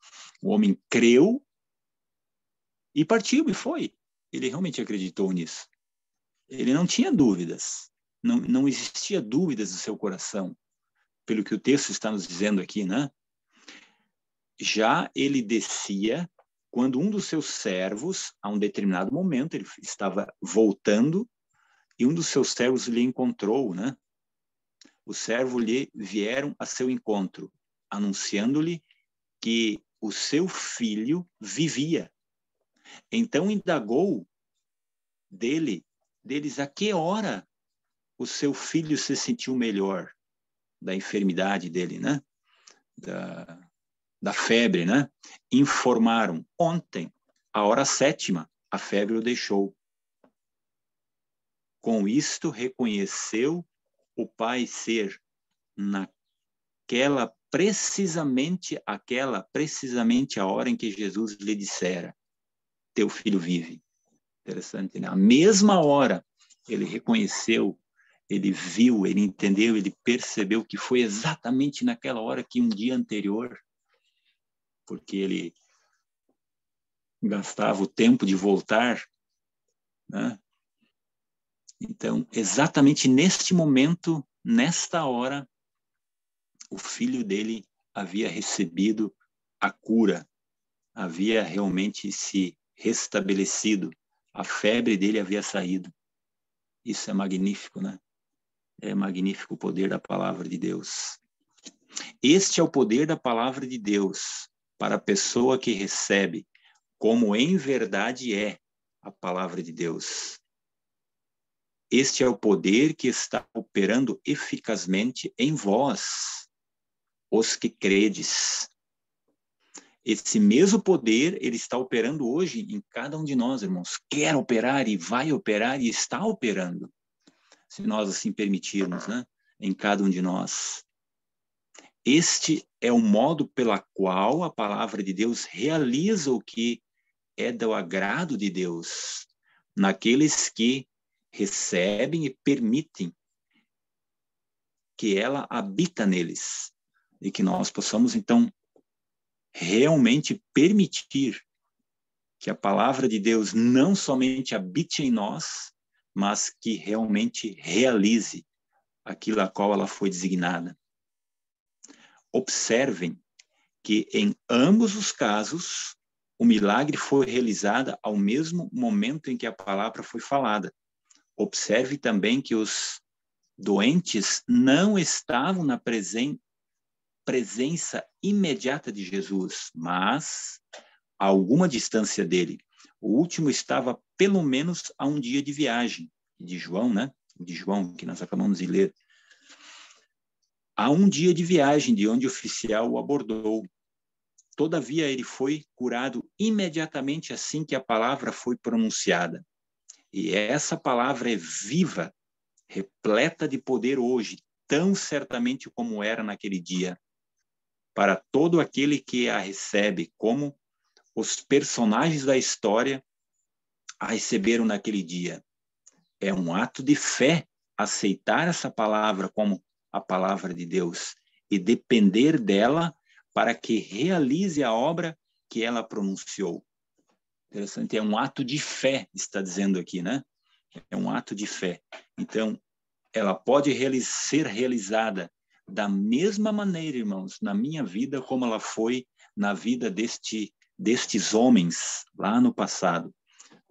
O homem creu e partiu, e foi. Ele realmente acreditou nisso. Ele não tinha dúvidas. Não existia dúvidas no seu coração, pelo que o texto está nos dizendo aqui, né? Já ele descia quando um dos seus servos, a um determinado momento, ele estava voltando e um dos seus servos lhe encontrou, né? Os servos lhe vieram a seu encontro, anunciando-lhe que o seu filho vivia. Então indagou deles a que hora o seu filho se sentiu melhor da enfermidade dele, né? Da febre, né? Informaram: ontem, à hora 7ª, a febre o deixou. Com isto, reconheceu o pai ser precisamente a hora em que Jesus lhe dissera: teu filho vive. Interessante, né? A mesma hora, ele reconheceu, ele viu, ele entendeu, ele percebeu que foi exatamente naquela hora que um dia anterior, porque ele gastava o tempo de voltar, né? Então, exatamente neste momento, nesta hora, o filho dele havia recebido a cura, havia realmente se restabelecido, a febre dele havia saído. Isso é magnífico, né? É magnífico o poder da palavra de Deus. Este é o poder da palavra de Deus para a pessoa que recebe, como em verdade é a palavra de Deus. Este é o poder que está operando eficazmente em vós, os que credes. Esse mesmo poder, ele está operando hoje em cada um de nós, irmãos. Quer operar e vai operar e está operando, se nós assim permitirmos, né? Em cada um de nós. Este é o modo pela qual a palavra de Deus realiza o que é do agrado de Deus naqueles que recebem e permitem que ela habita neles e que nós possamos, então, realmente permitir que a palavra de Deus não somente habite em nós, mas que realmente realize aquilo a qual ela foi designada. Observem que em ambos os casos o milagre foi realizado ao mesmo momento em que a palavra foi falada. Observe também que os doentes não estavam na presença imediata de Jesus, mas a alguma distância dele. O último estava pelo menos a um dia de viagem, de João, né? De João, que nós acabamos de ler. A um dia de viagem de onde o oficial o abordou. Todavia, ele foi curado imediatamente assim que a palavra foi pronunciada. E essa palavra é viva, repleta de poder hoje, tão certamente como era naquele dia, para todo aquele que a recebe, como os personagens da história a receberam naquele dia. É um ato de fé aceitar essa palavra como a palavra de Deus e depender dela para que realize a obra que ela pronunciou. Interessante, é um ato de fé, está dizendo aqui, né? É um ato de fé. Então, ela pode ser realizada da mesma maneira, irmãos, na minha vida, como ela foi na vida destes homens lá no passado.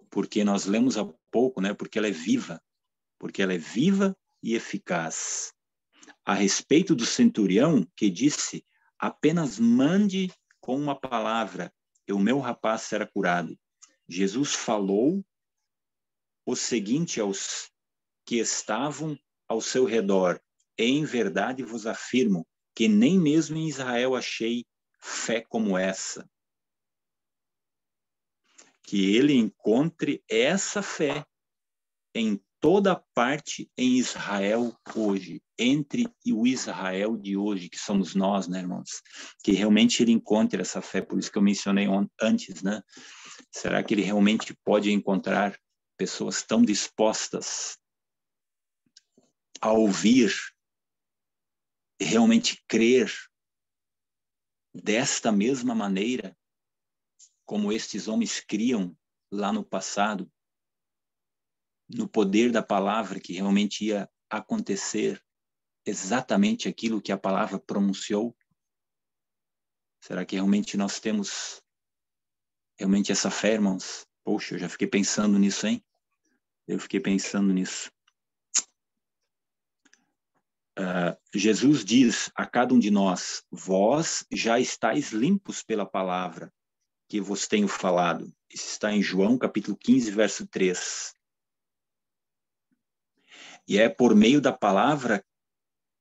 Porque nós lemos a pouco, né? Porque ela é viva. Porque ela é viva e eficaz. A respeito do centurião que disse, apenas mande com uma palavra e o meu rapaz será curado. Jesus falou o seguinte aos que estavam ao seu redor: em verdade vos afirmo que nem mesmo em Israel achei fé como essa. Que ele encontre essa fé em toda parte em Israel hoje, entre o Israel de hoje, que somos nós, né, irmãos? Que realmente ele encontre essa fé, por isso que eu mencionei antes, né? Será que ele realmente pode encontrar pessoas tão dispostas a ouvir, realmente crer desta mesma maneira como estes homens criam lá no passado, no poder da palavra que realmente ia acontecer exatamente aquilo que a palavra pronunciou? Será que realmente nós temos realmente essa fé, irmãos? Poxa, eu já fiquei pensando nisso, hein? Eu fiquei pensando nisso. Jesus diz a cada um de nós: vós já estáis limpos pela palavra que vos tenho falado. Isso está em João, capítulo 15, verso 3. E é por meio da palavra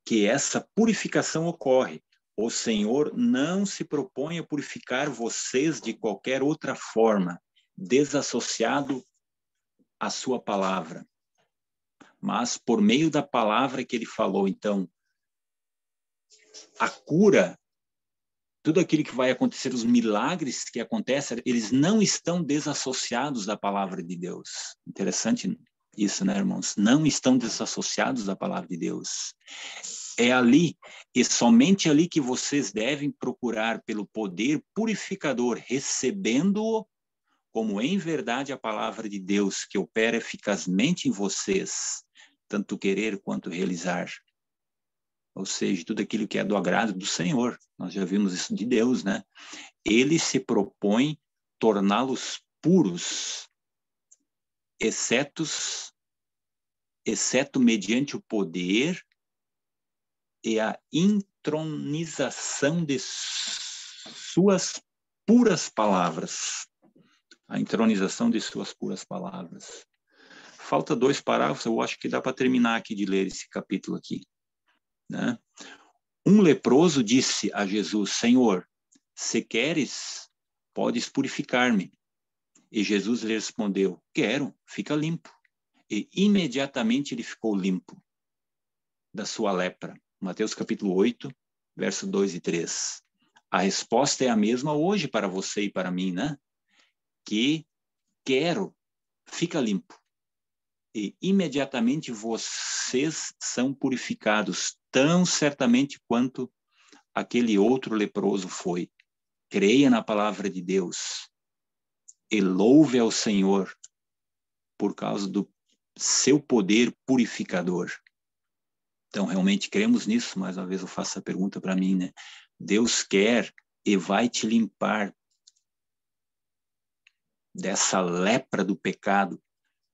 que essa purificação ocorre. O Senhor não se propõe a purificar vocês de qualquer outra forma, desassociado à sua palavra. Mas por meio da palavra que ele falou, então, a cura, tudo aquilo que vai acontecer, os milagres que acontecem, eles não estão desassociados da palavra de Deus. Interessante isso, né, irmãos? Não estão desassociados da palavra de Deus. É ali, e somente ali, que vocês devem procurar pelo poder purificador, recebendo-o como em verdade a palavra de Deus, que opera eficazmente em vocês, tanto querer quanto realizar. Ou seja, tudo aquilo que é do agrado do Senhor. Nós já vimos isso de Deus, né? Ele se propõe torná-los puros, exceto mediante o poder e a intronização de suas puras palavras. A intronização de suas puras palavras. Falta 2 parágrafos, eu acho que dá para terminar aqui de ler esse capítulo aqui. Né? Um leproso disse a Jesus: Senhor, se queres, podes purificar-me. E Jesus lhe respondeu: quero, fica limpo. E imediatamente ele ficou limpo da sua lepra. Mateus capítulo 8, verso 2 e 3. A resposta é a mesma hoje para você e para mim, né? Que quero, fica limpo. E imediatamente vocês são purificados, tão certamente quanto aquele outro leproso foi. Creia na palavra de Deus e louve ao Senhor por causa do seu poder purificador. Então, realmente cremos nisso. Mais uma vez eu faço a pergunta para mim, né? Deus quer e vai te limpar dessa lepra do pecado.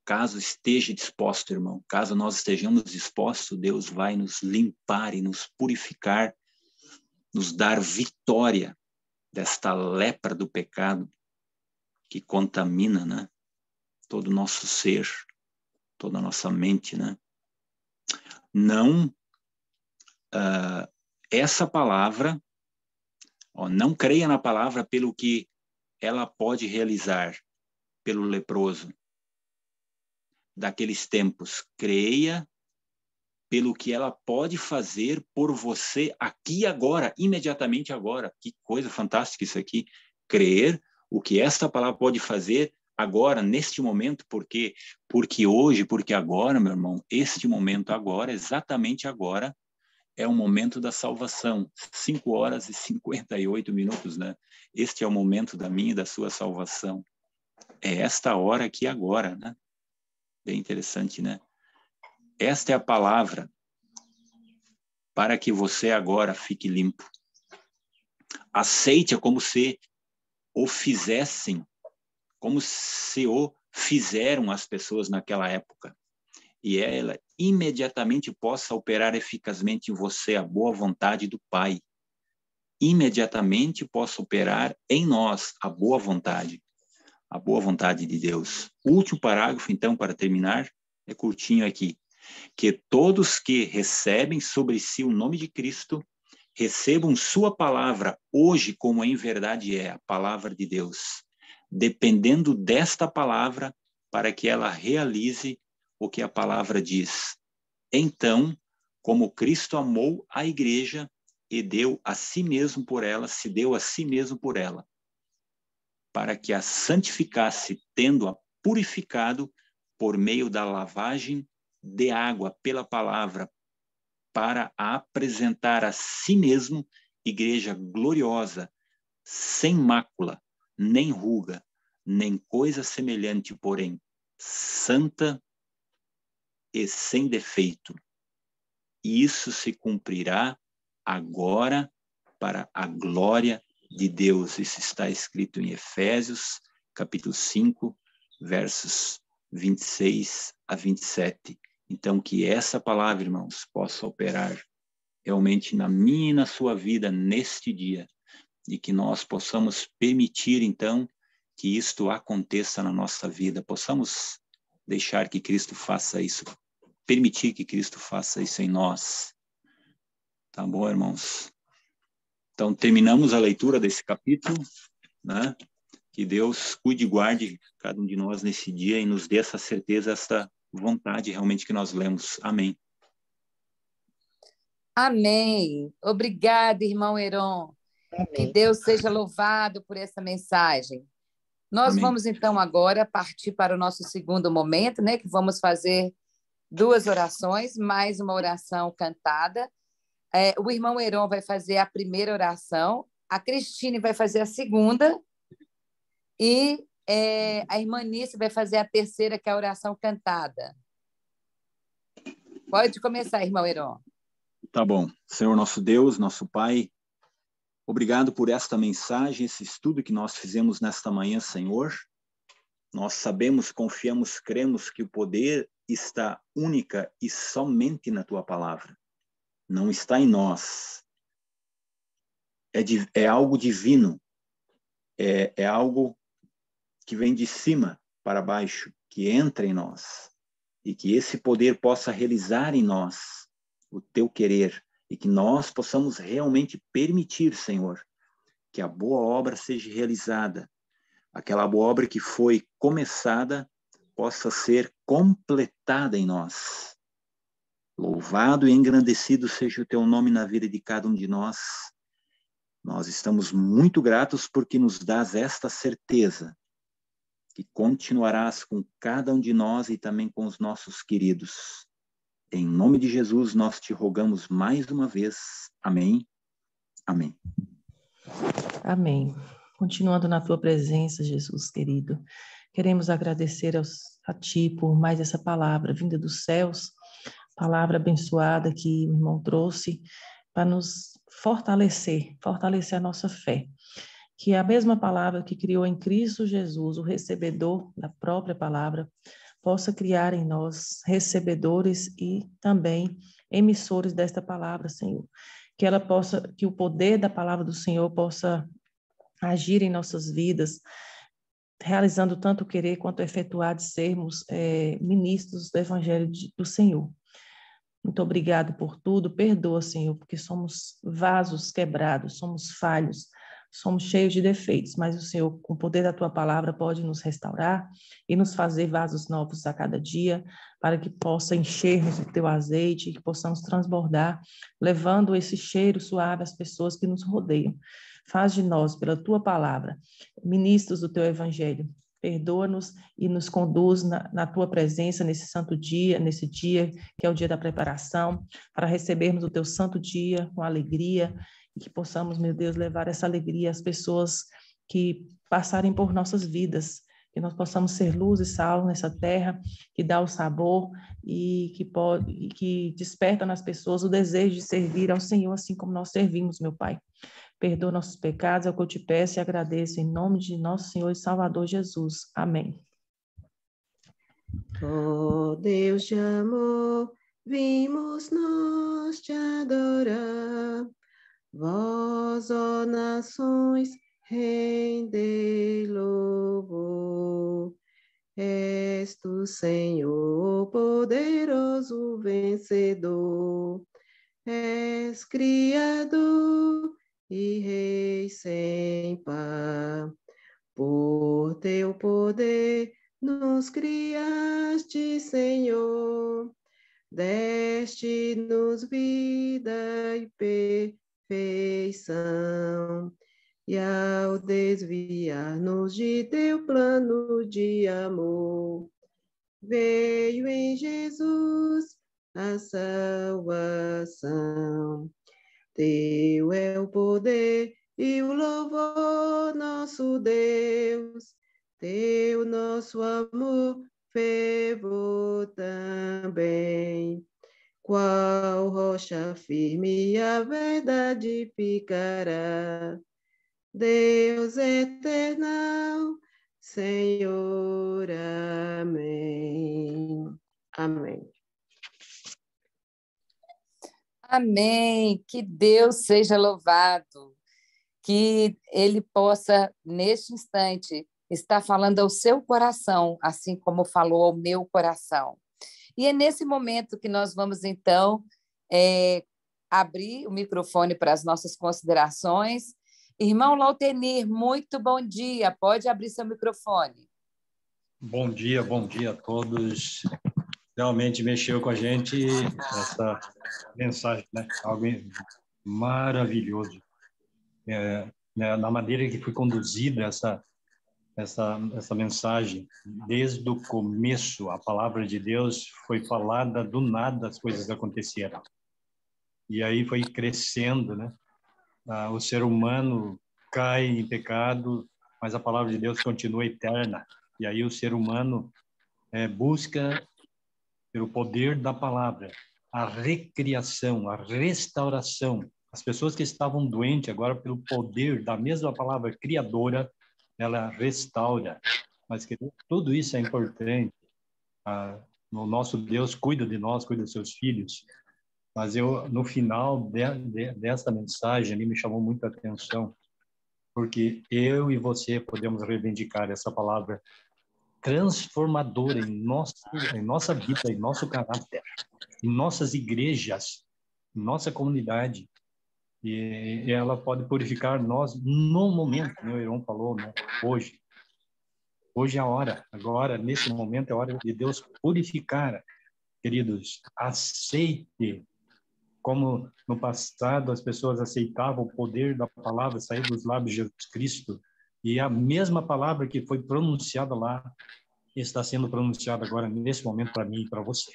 Caso esteja disposto, irmão, caso nós estejamos dispostos, Deus vai nos limpar e nos purificar, nos dar vitória desta lepra do pecado que contamina, né, todo o nosso ser, toda a nossa mente, né? Não, essa palavra, não creia na palavra pelo que ela pode realizar pelo leproso daqueles tempos. Creia pelo que ela pode fazer por você aqui e agora, imediatamente agora. Que coisa fantástica isso aqui. Crer o que esta palavra pode fazer agora, neste momento, porque hoje, porque agora, meu irmão, este momento agora, exatamente agora, é o momento da salvação. 5 horas e 58 minutos, né? Este é o momento da minha e da sua salvação. É esta hora aqui agora, né? Bem interessante, né? Esta é a palavra para que você agora fique limpo. Aceite-a como se o fizessem, como se o fizeram as pessoas naquela época, e ela imediatamente possa operar eficazmente em você a boa vontade do Pai. Imediatamente possa operar em nós a boa vontade de Deus. O último parágrafo, então, para terminar, é curtinho aqui. Que todos que recebem sobre si o nome de Cristo recebam sua palavra hoje como em verdade é a palavra de Deus, dependendo desta palavra para que ela realize o que a palavra diz. Então, como Cristo amou a igreja e deu a si mesmo por ela, se deu a si mesmo por ela, para que a santificasse, tendo-a purificado por meio da lavagem de água pela palavra, para a apresentar a si mesmo igreja gloriosa, sem mácula, nem ruga, nem coisa semelhante, porém santa e sem defeito. E isso se cumprirá agora para a glória de Deus. Isso está escrito em Efésios, capítulo 5, versos 26 a 27. Então, que essa palavra, irmãos, possa operar realmente na minha e na sua vida neste dia, e que nós possamos permitir, então, que isto aconteça na nossa vida, possamos deixar que Cristo faça isso, permitir que Cristo faça isso em nós. Tá bom, irmãos? Então, terminamos a leitura desse capítulo, né? Que Deus cuide e guarde cada um de nós nesse dia e nos dê essa certeza, essa vontade realmente que nós lemos. Amém. Amém. Obrigada, irmão Heron. Que Amém. Deus seja louvado por essa mensagem. Nós Amém. vamos, então, agora partir para o nosso segundo momento, né? Que vamos fazer 2 orações, mais uma oração cantada. O irmão Heron vai fazer a primeira oração, a Cristine vai fazer a segunda, e a irmã Nícia vai fazer a terceira, que é a oração cantada. Pode começar, irmão Heron. Tá bom. Senhor nosso Deus, nosso Pai, obrigado por esta mensagem, esse estudo que nós fizemos nesta manhã, Senhor. Nós sabemos, confiamos, cremos que o poder está única e somente na Tua palavra. Não está em nós. É algo divino. É algo que vem de cima para baixo, que entra em nós. E que esse poder possa realizar em nós o Teu querer. E que nós possamos realmente permitir, Senhor, que a boa obra seja realizada. Aquela boa obra que foi começada possa ser completada em nós. Louvado e engrandecido seja o Teu nome na vida de cada um de nós. Nós estamos muito gratos porque nos dás esta certeza que continuarás com cada um de nós e também com os nossos queridos. Em nome de Jesus, nós te rogamos mais uma vez. Amém. Amém. Amém. Continuando na tua presença, Jesus querido, queremos agradecer a ti por mais essa palavra vinda dos céus, palavra abençoada que o irmão trouxe para nos fortalecer a nossa fé. Que a mesma palavra que criou em Cristo Jesus, o recebedor da própria palavra, possa criar em nós recebedores e também emissores desta palavra, Senhor. Que o poder da palavra do Senhor possa agir em nossas vidas, realizando tanto o querer quanto o efetuar de sermos ministros do Evangelho do Senhor. Muito obrigado por tudo, perdoa, Senhor, porque somos vasos quebrados, somos falhos, somos cheios de defeitos, mas o Senhor, com o poder da Tua palavra, pode nos restaurar e nos fazer vasos novos a cada dia, para que possa enchermos o Teu azeite, que possamos transbordar, levando esse cheiro suave às pessoas que nos rodeiam. Faz de nós, pela Tua palavra, ministros do Teu Evangelho. Perdoa-nos e nos conduz na Tua presença nesse santo dia, nesse dia que é o dia da preparação, para recebermos o Teu santo dia com alegria, e que possamos, meu Deus, levar essa alegria às pessoas que passarem por nossas vidas, que nós possamos ser luz e sal nessa terra, que dá o sabor e que desperta nas pessoas o desejo de servir ao Senhor, assim como nós servimos, meu Pai. Perdoa nossos pecados, é o que eu te peço e agradeço, em nome de nosso Senhor e Salvador Jesus. Amém. Ó Deus de amor, vimos nós te adorar. Vós, ó nações, rendei louvor. És tu, Senhor, poderoso vencedor. És Criador e Rei sem par. Por teu poder nos criaste, Senhor. Deste-nos vida e perfeição. E ao desviar-nos de teu plano de amor, veio em Jesus a salvação. Teu é o poder e o louvor, nosso Deus. Teu nosso amor, fervor também. Qual rocha firme a verdade ficará. Deus eterno, Senhor, amém. Amém. Amém. Que Deus seja louvado. Que Ele possa, neste instante, estar falando ao seu coração, assim como falou ao meu coração. E é nesse momento que nós vamos, então, abrir o microfone para as nossas considerações. Irmão Lautenir, muito bom dia. Pode abrir seu microfone. Bom dia a todos. Realmente mexeu com a gente essa mensagem, né? Algo maravilhoso. Na maneira que foi conduzida essa mensagem, desde o começo, a palavra de Deus foi falada, do nada as coisas aconteceram. E aí foi crescendo, né? O ser humano cai em pecado, mas a palavra de Deus continua eterna. E aí o ser humano busca, pelo poder da palavra, a recriação, a restauração. As pessoas que estavam doentes, agora, pelo poder da mesma palavra criadora, ela restaura. Mas tudo isso é importante. O nosso Deus cuida de nós, cuida dos seus filhos. Mas no final dessa mensagem, ali me chamou muita atenção, porque eu e você podemos reivindicar essa palavra transformadora em nossa vida, em nosso caráter, em nossas igrejas, em nossa comunidade. E ela pode purificar nós no momento, como o irmão falou, né? Hoje é a hora, agora, nesse momento, é a hora de Deus purificar. Queridos, aceite. Como no passado as pessoas aceitavam o poder da palavra sair dos lábios de Jesus Cristo, e a mesma palavra que foi pronunciada lá está sendo pronunciada agora, nesse momento, para mim e para você.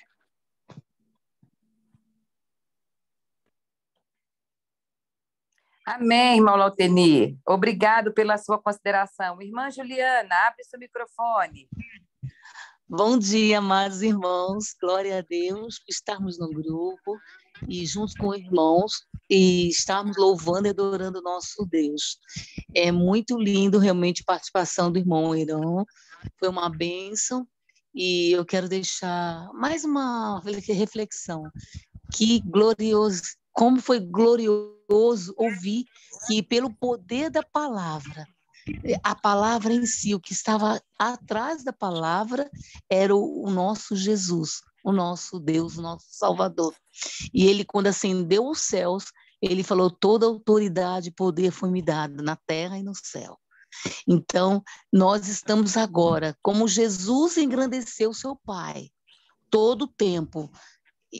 Amém, irmão Lautenir. Obrigado pela sua consideração. Irmã Juliana, abre seu microfone. Bom dia, amados irmãos. Glória a Deus por estarmos no grupo e juntos com irmãos e estarmos louvando e adorando o nosso Deus. É muito lindo realmente a participação do irmão Irão. Foi uma bênção e eu quero deixar mais uma reflexão. Que glorioso, como foi glorioso ouvir que pelo poder da palavra, a palavra em si, o que estava atrás da palavra era o nosso Jesus, o nosso Deus, o nosso Salvador. E ele, quando ascendeu os céus, ele falou: toda autoridade e poder foi me dado na terra e no céu. Então, nós estamos agora, como Jesus engrandeceu seu Pai, todo o tempo,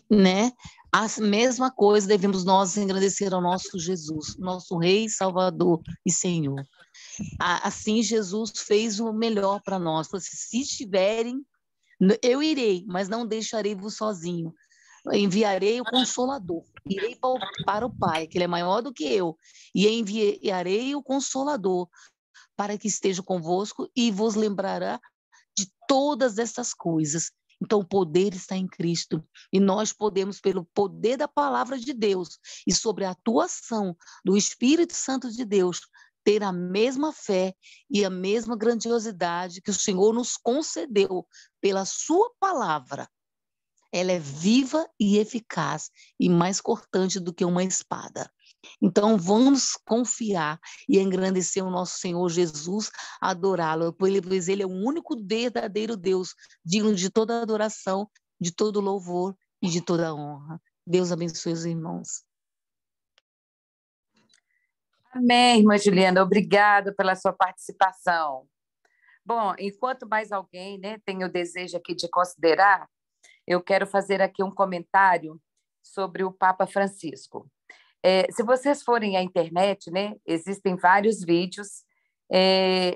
né? A mesma coisa devemos nós engrandecer ao nosso Jesus, nosso Rei, Salvador e Senhor. Assim, Jesus fez o melhor para nós. Falou assim: se estiverem, eu irei, mas não deixarei-vos sozinho. Enviarei o Consolador. Irei para o Pai, que Ele é maior do que eu, e enviarei o Consolador para que esteja convosco e vos lembrará de todas essas coisas. Então, o poder está em Cristo. E nós podemos, pelo poder da palavra de Deus e sobre a atuação do Espírito Santo de Deus, ter a mesma fé e a mesma grandiosidade que o Senhor nos concedeu pela sua palavra. Ela é viva e eficaz e mais cortante do que uma espada. Então, vamos confiar e engrandecer o nosso Senhor Jesus, adorá-lo, pois ele é o único verdadeiro Deus, digno de toda adoração, de todo louvor e de toda honra. Deus abençoe os irmãos. Amém, irmã Juliana, obrigada pela sua participação. Bom, enquanto mais alguém, né, tem o desejo aqui de considerar, eu quero fazer aqui um comentário sobre o Papa Francisco. Se vocês forem à internet, né, existem vários vídeos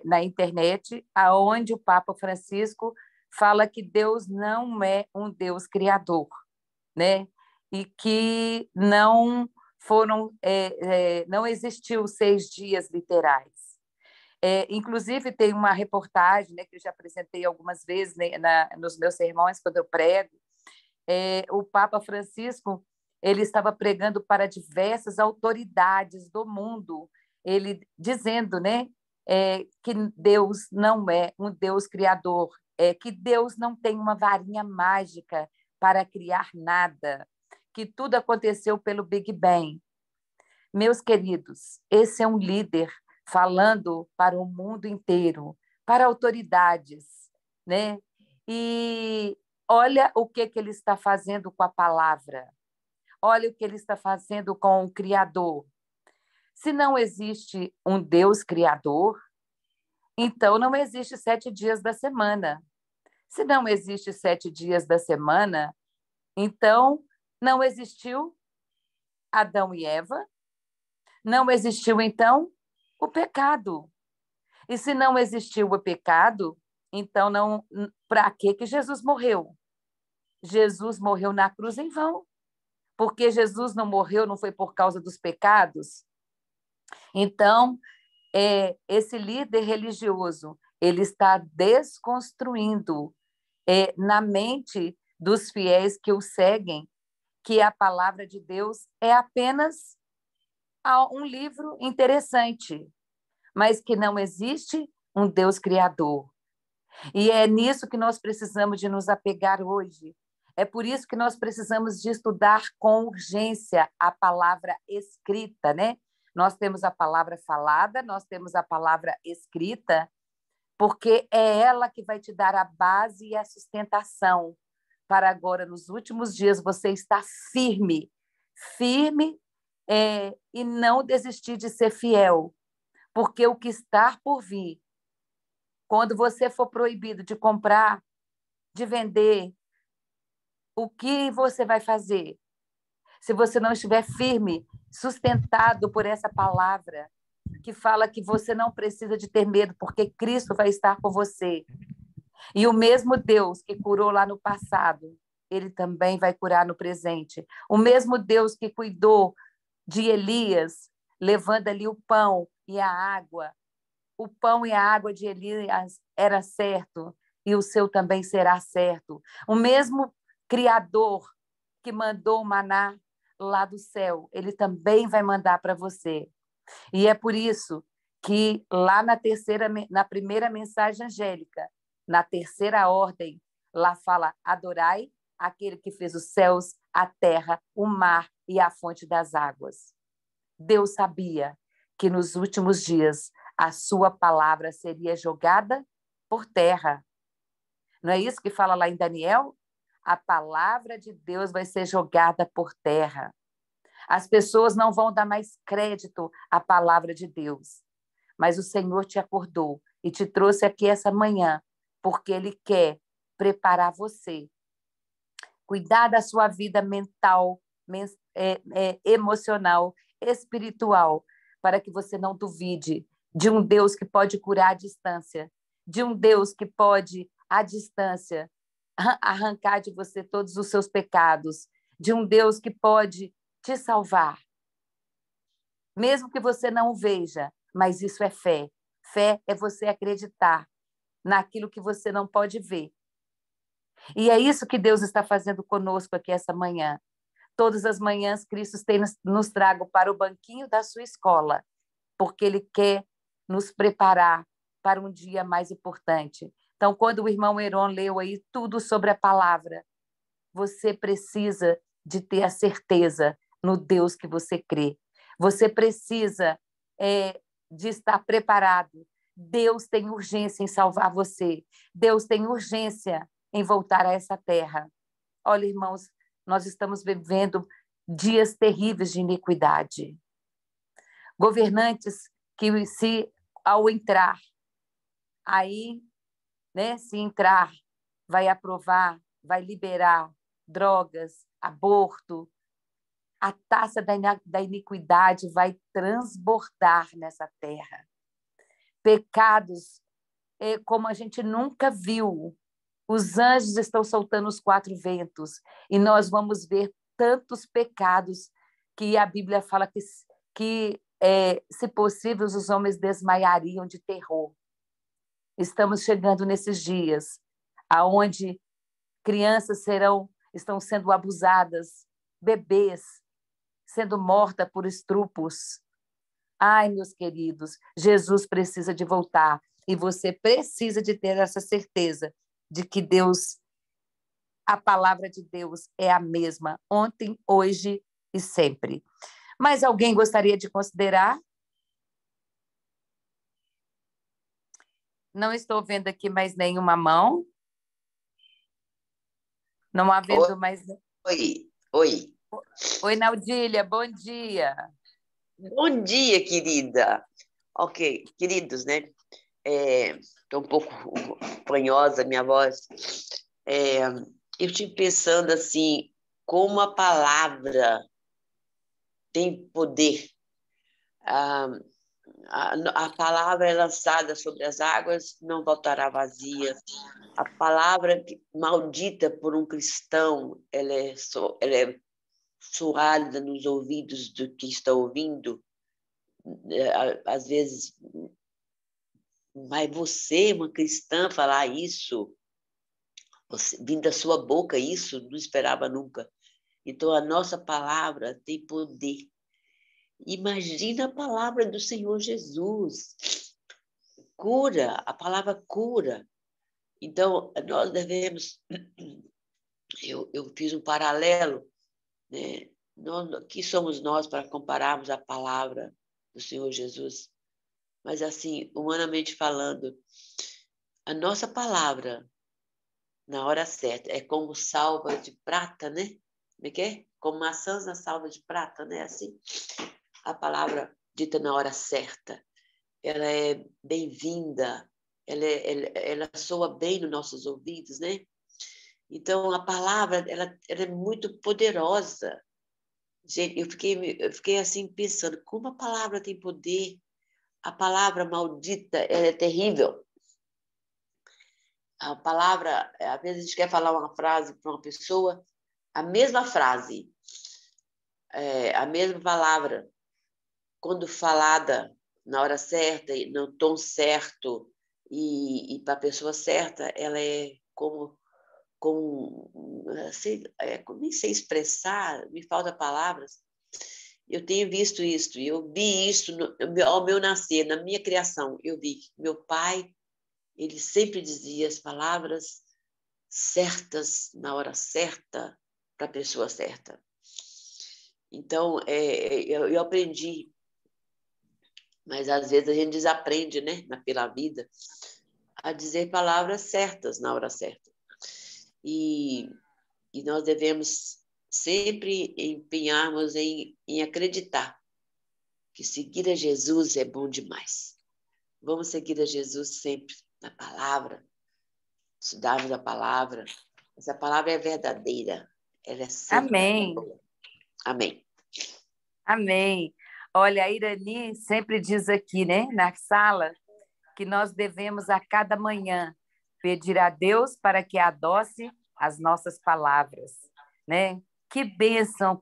na internet onde o Papa Francisco fala que Deus não é um Deus criador, né, e que não existiu 6 dias literais. Inclusive, tem uma reportagem, né, que eu já apresentei algumas vezes, né, nos meus sermões, quando eu prego. O Papa Francisco ele estava pregando para diversas autoridades do mundo, ele dizendo, né, que Deus não é um Deus criador, que Deus não tem uma varinha mágica para criar nada, que tudo aconteceu pelo Big Bang. Meus queridos, esse é um líder falando para o mundo inteiro, para autoridades, né? E olha o que ele está fazendo com a palavra. Olha o que ele está fazendo com o Criador. Se não existe um Deus Criador, então não existe 7 dias da semana. Se não existe 7 dias da semana, então não existiu Adão e Eva, não existiu, então, o pecado. E se não existiu o pecado, então para que Jesus morreu? Jesus morreu na cruz em vão. Porque Jesus não morreu, não foi por causa dos pecados. Então, esse líder religioso, ele está desconstruindo na mente dos fiéis que o seguem que a palavra de Deus é apenas um livro interessante, mas que não existe um Deus criador. E é nisso que nós precisamos de nos apegar hoje. É por isso que nós precisamos de estudar com urgência a palavra escrita, né? Nós temos a palavra falada, nós temos a palavra escrita, porque é ela que vai te dar a base e a sustentação para agora, nos últimos dias, você estar firme, e não desistir de ser fiel, porque o que está por vir, quando você for proibido de comprar, de vender, o que você vai fazer? Se você não estiver firme, sustentado por essa palavra, que fala que você não precisa de ter medo, porque Cristo vai estar com você. E o mesmo Deus que curou lá no passado, ele também vai curar no presente. O mesmo Deus que cuidou de Elias, levando ali o pão e a água. O pão e a água de Elias era certo, e o seu também será certo. O mesmo Criador que mandou o maná lá do céu, ele também vai mandar para você. E é por isso que lá na primeira mensagem angélica, na terceira ordem, lá fala: adorai aquele que fez os céus, a terra, o mar e a fonte das águas. Deus sabia que nos últimos dias a sua palavra seria jogada por terra. Não é isso que fala lá em Daniel? A palavra de Deus vai ser jogada por terra. As pessoas não vão dar mais crédito à palavra de Deus. Mas o Senhor te acordou e te trouxe aqui essa manhã, porque Ele quer preparar você. Cuidar da sua vida mental, emocional, espiritual, para que você não duvide de um Deus que pode curar à distância, de um Deus que pode, à distância, arrancar de você todos os seus pecados, de um Deus que pode te salvar. Mesmo que você não o veja, mas isso é fé. Fé é você acreditar naquilo que você não pode ver. E é isso que Deus está fazendo conosco aqui essa manhã. Todas as manhãs, Cristo tem nos trago para o banquinho da sua escola, porque Ele quer nos preparar para um dia mais importante. Então, quando o irmão Heron leu aí tudo sobre a palavra, você precisa de ter a certeza no Deus que você crê. Você precisa de estar preparado. Deus tem urgência em salvar você. Deus tem urgência em voltar a essa terra. Olha, irmãos, nós estamos vivendo dias terríveis de iniquidade. Governantes que, ao entrar, aí, né, se entrar, vai aprovar, vai liberar drogas, aborto, a taça da iniquidade vai transbordar nessa terra. Pecados como a gente nunca viu. Os anjos estão soltando os 4 ventos e nós vamos ver tantos pecados que a Bíblia fala que se possível, os homens desmaiariam de terror. Estamos chegando nesses dias aonde crianças estão sendo abusadas, bebês sendo mortas por estrupos. Ai, meus queridos, Jesus precisa de voltar e você precisa de ter essa certeza de que Deus, a palavra de Deus é a mesma ontem, hoje e sempre. Mas alguém gostaria de considerar? Não estou vendo aqui mais nenhuma mão. Não havendo mais... Oi. Oi, Naudília, bom dia. Bom dia, querida. Ok, queridos, né? Estou um pouco fanhosa, minha voz. Eu estive pensando assim, como a palavra tem poder. A palavra é lançada sobre as águas, não voltará vazia. A palavra maldita por um cristão, ela é soada nos ouvidos do que está ouvindo. Às vezes, mas você, uma cristã, falar isso, vindo da sua boca isso, não esperava nunca. Então, a nossa palavra tem poder. Imagina a palavra do Senhor Jesus. Cura, a palavra cura. Então, nós devemos... Eu fiz um paralelo, né? Quem somos nós para compararmos a palavra do Senhor Jesus? Mas, assim, humanamente falando, a nossa palavra, na hora certa, é como salva de prata, né? Como é que é? Como maçãs na salva de prata, né? Assim, a palavra dita na hora certa, ela é bem-vinda, ela soa bem nos nossos ouvidos, né? Então, a palavra, ela é muito poderosa. Gente, eu fiquei assim pensando, como a palavra tem poder. A palavra maldita, ela é terrível. A palavra, às vezes a gente quer falar uma frase para uma pessoa, a mesma frase, a mesma palavra, quando falada na hora certa, no tom certo e para a pessoa certa, ela é como assim, nem sei expressar, me faltam palavras. Eu tenho visto isso, eu vi isso ao meu nascer, na minha criação. Eu vi que meu pai, ele sempre dizia as palavras certas, na hora certa, para a pessoa certa. Então, eu aprendi, mas às vezes a gente desaprende, né, pela vida, a dizer palavras certas na hora certa. E nós devemos sempre empenharmos em acreditar que seguir a Jesus é bom demais. Vamos seguir a Jesus sempre na palavra, estudarmos a palavra. Essa palavra é verdadeira, ela é sempre Amém. boa. Amém. Amém. Olha, a Irani sempre diz aqui, né, na sala, que nós devemos a cada manhã pedir a Deus para que adoce as nossas palavras, né? Que bênção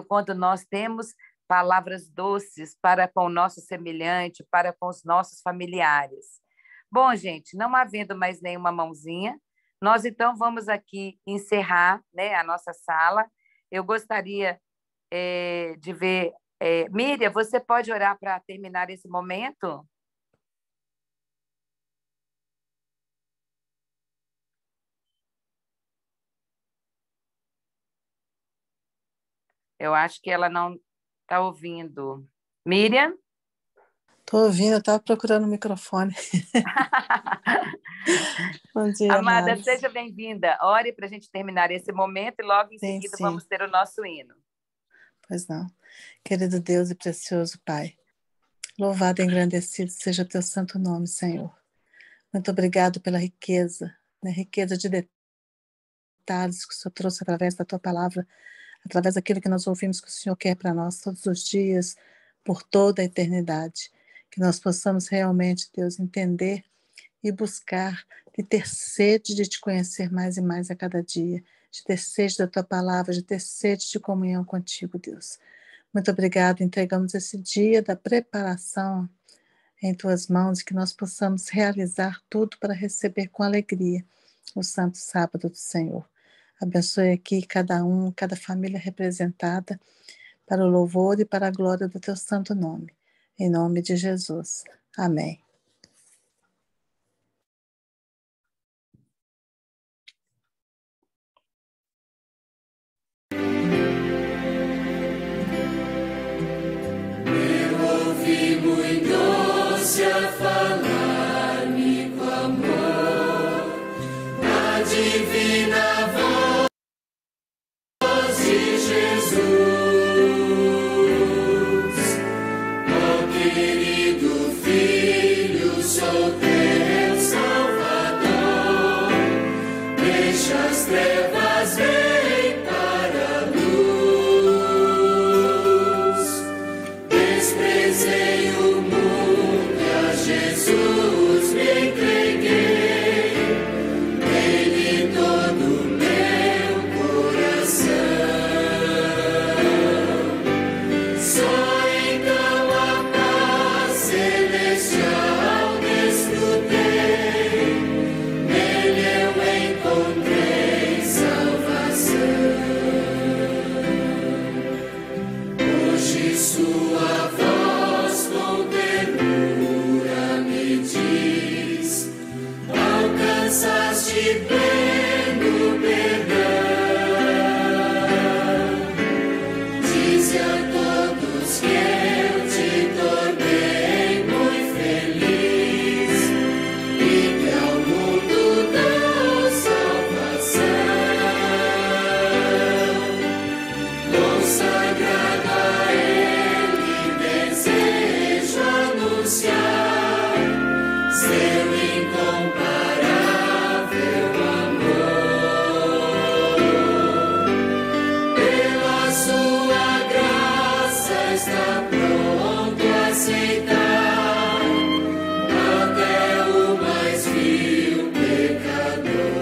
quando nós temos palavras doces para com o nosso semelhante, para com os nossos familiares. Bom, gente, não havendo mais nenhuma mãozinha, nós então vamos aqui encerrar, né, a nossa sala. Eu gostaria de ver... Miriam, você pode orar para terminar esse momento? Eu acho que ela não está ouvindo. Miriam? Estou ouvindo, eu estava procurando o microfone. Bom dia, Amada, amados. seja bem-vinda. Ore para a gente terminar esse momento e logo em seguida Sim. vamos ter o nosso hino. Pois não. Querido Deus e precioso Pai, louvado e engrandecido seja o teu santo nome, Senhor. Muito obrigado pela riqueza, né? Riqueza de detalhes que o Senhor trouxe através da tua palavra, através daquilo que nós ouvimos que o Senhor quer para nós todos os dias, por toda a eternidade. Que nós possamos realmente, Deus, entender e buscar, de ter sede de te conhecer mais e mais a cada dia, de ter sede da tua palavra, de ter sede de comunhão contigo, Deus. Muito obrigado, entregamos esse dia da preparação em tuas mãos, que nós possamos realizar tudo para receber com alegria o santo sábado do Senhor. Abençoe aqui cada um, cada família representada, para o louvor e para a glória do teu santo nome. Em nome de Jesus. Amém. Eu ouvi muito doce a falar-me com amor, a divina voz de Jesus. Ó querido Filho, sou teu Salvador, deixa as trevas vem para a luz. Desprezei o mundo e a Jesus me entreguei, nele todo o meu coração. Só então a paz celestial desfrutei, nele eu encontrei salvação. Hoje sua voz com ternura me diz, alcançaste pleno perdão. Dize a todos que eu te tornei muito feliz e que ao mundo dou salvação. Consagrado a Ele, desejo anunciar seu incomparável amor. Pela sua graça está pronto a aceitar até o mais vil pecador.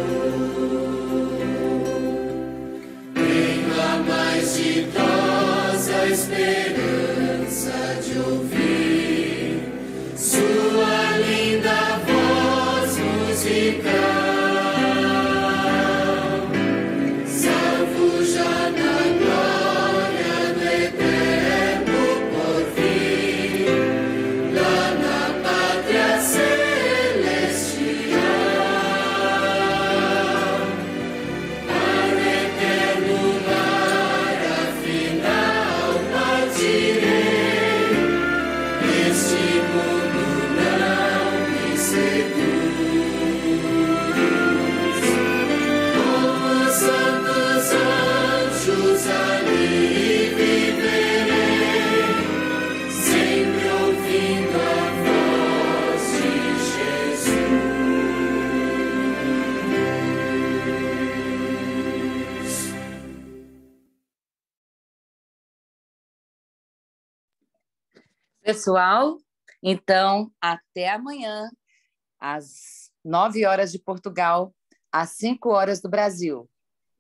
Tenho a mais ditosa esperança de ouvir sua linda voz musical, salvo já na glória do eterno porvir, lá na pátria celestial. Para o eterno lar, afinal partirei, este mundo não me seduz. Com os santos anjos ali viverei, sempre ouvindo a voz de Jesus. Pessoal, então, até amanhã, às 9 horas de Portugal, às 5 horas do Brasil.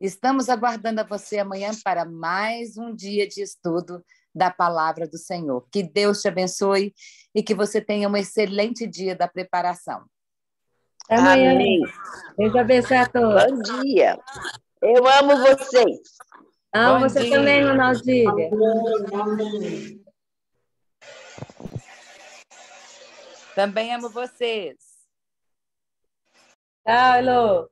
Estamos aguardando a você amanhã para mais um dia de estudo da Palavra do Senhor. Que Deus te abençoe e que você tenha um excelente dia da preparação. Até amanhã. Amém. Deus abençoe a todos. Bom dia. Eu amo vocês. Amo Bom você dia. também, Ronaldinha. Também amo vocês. Tchau, Elô.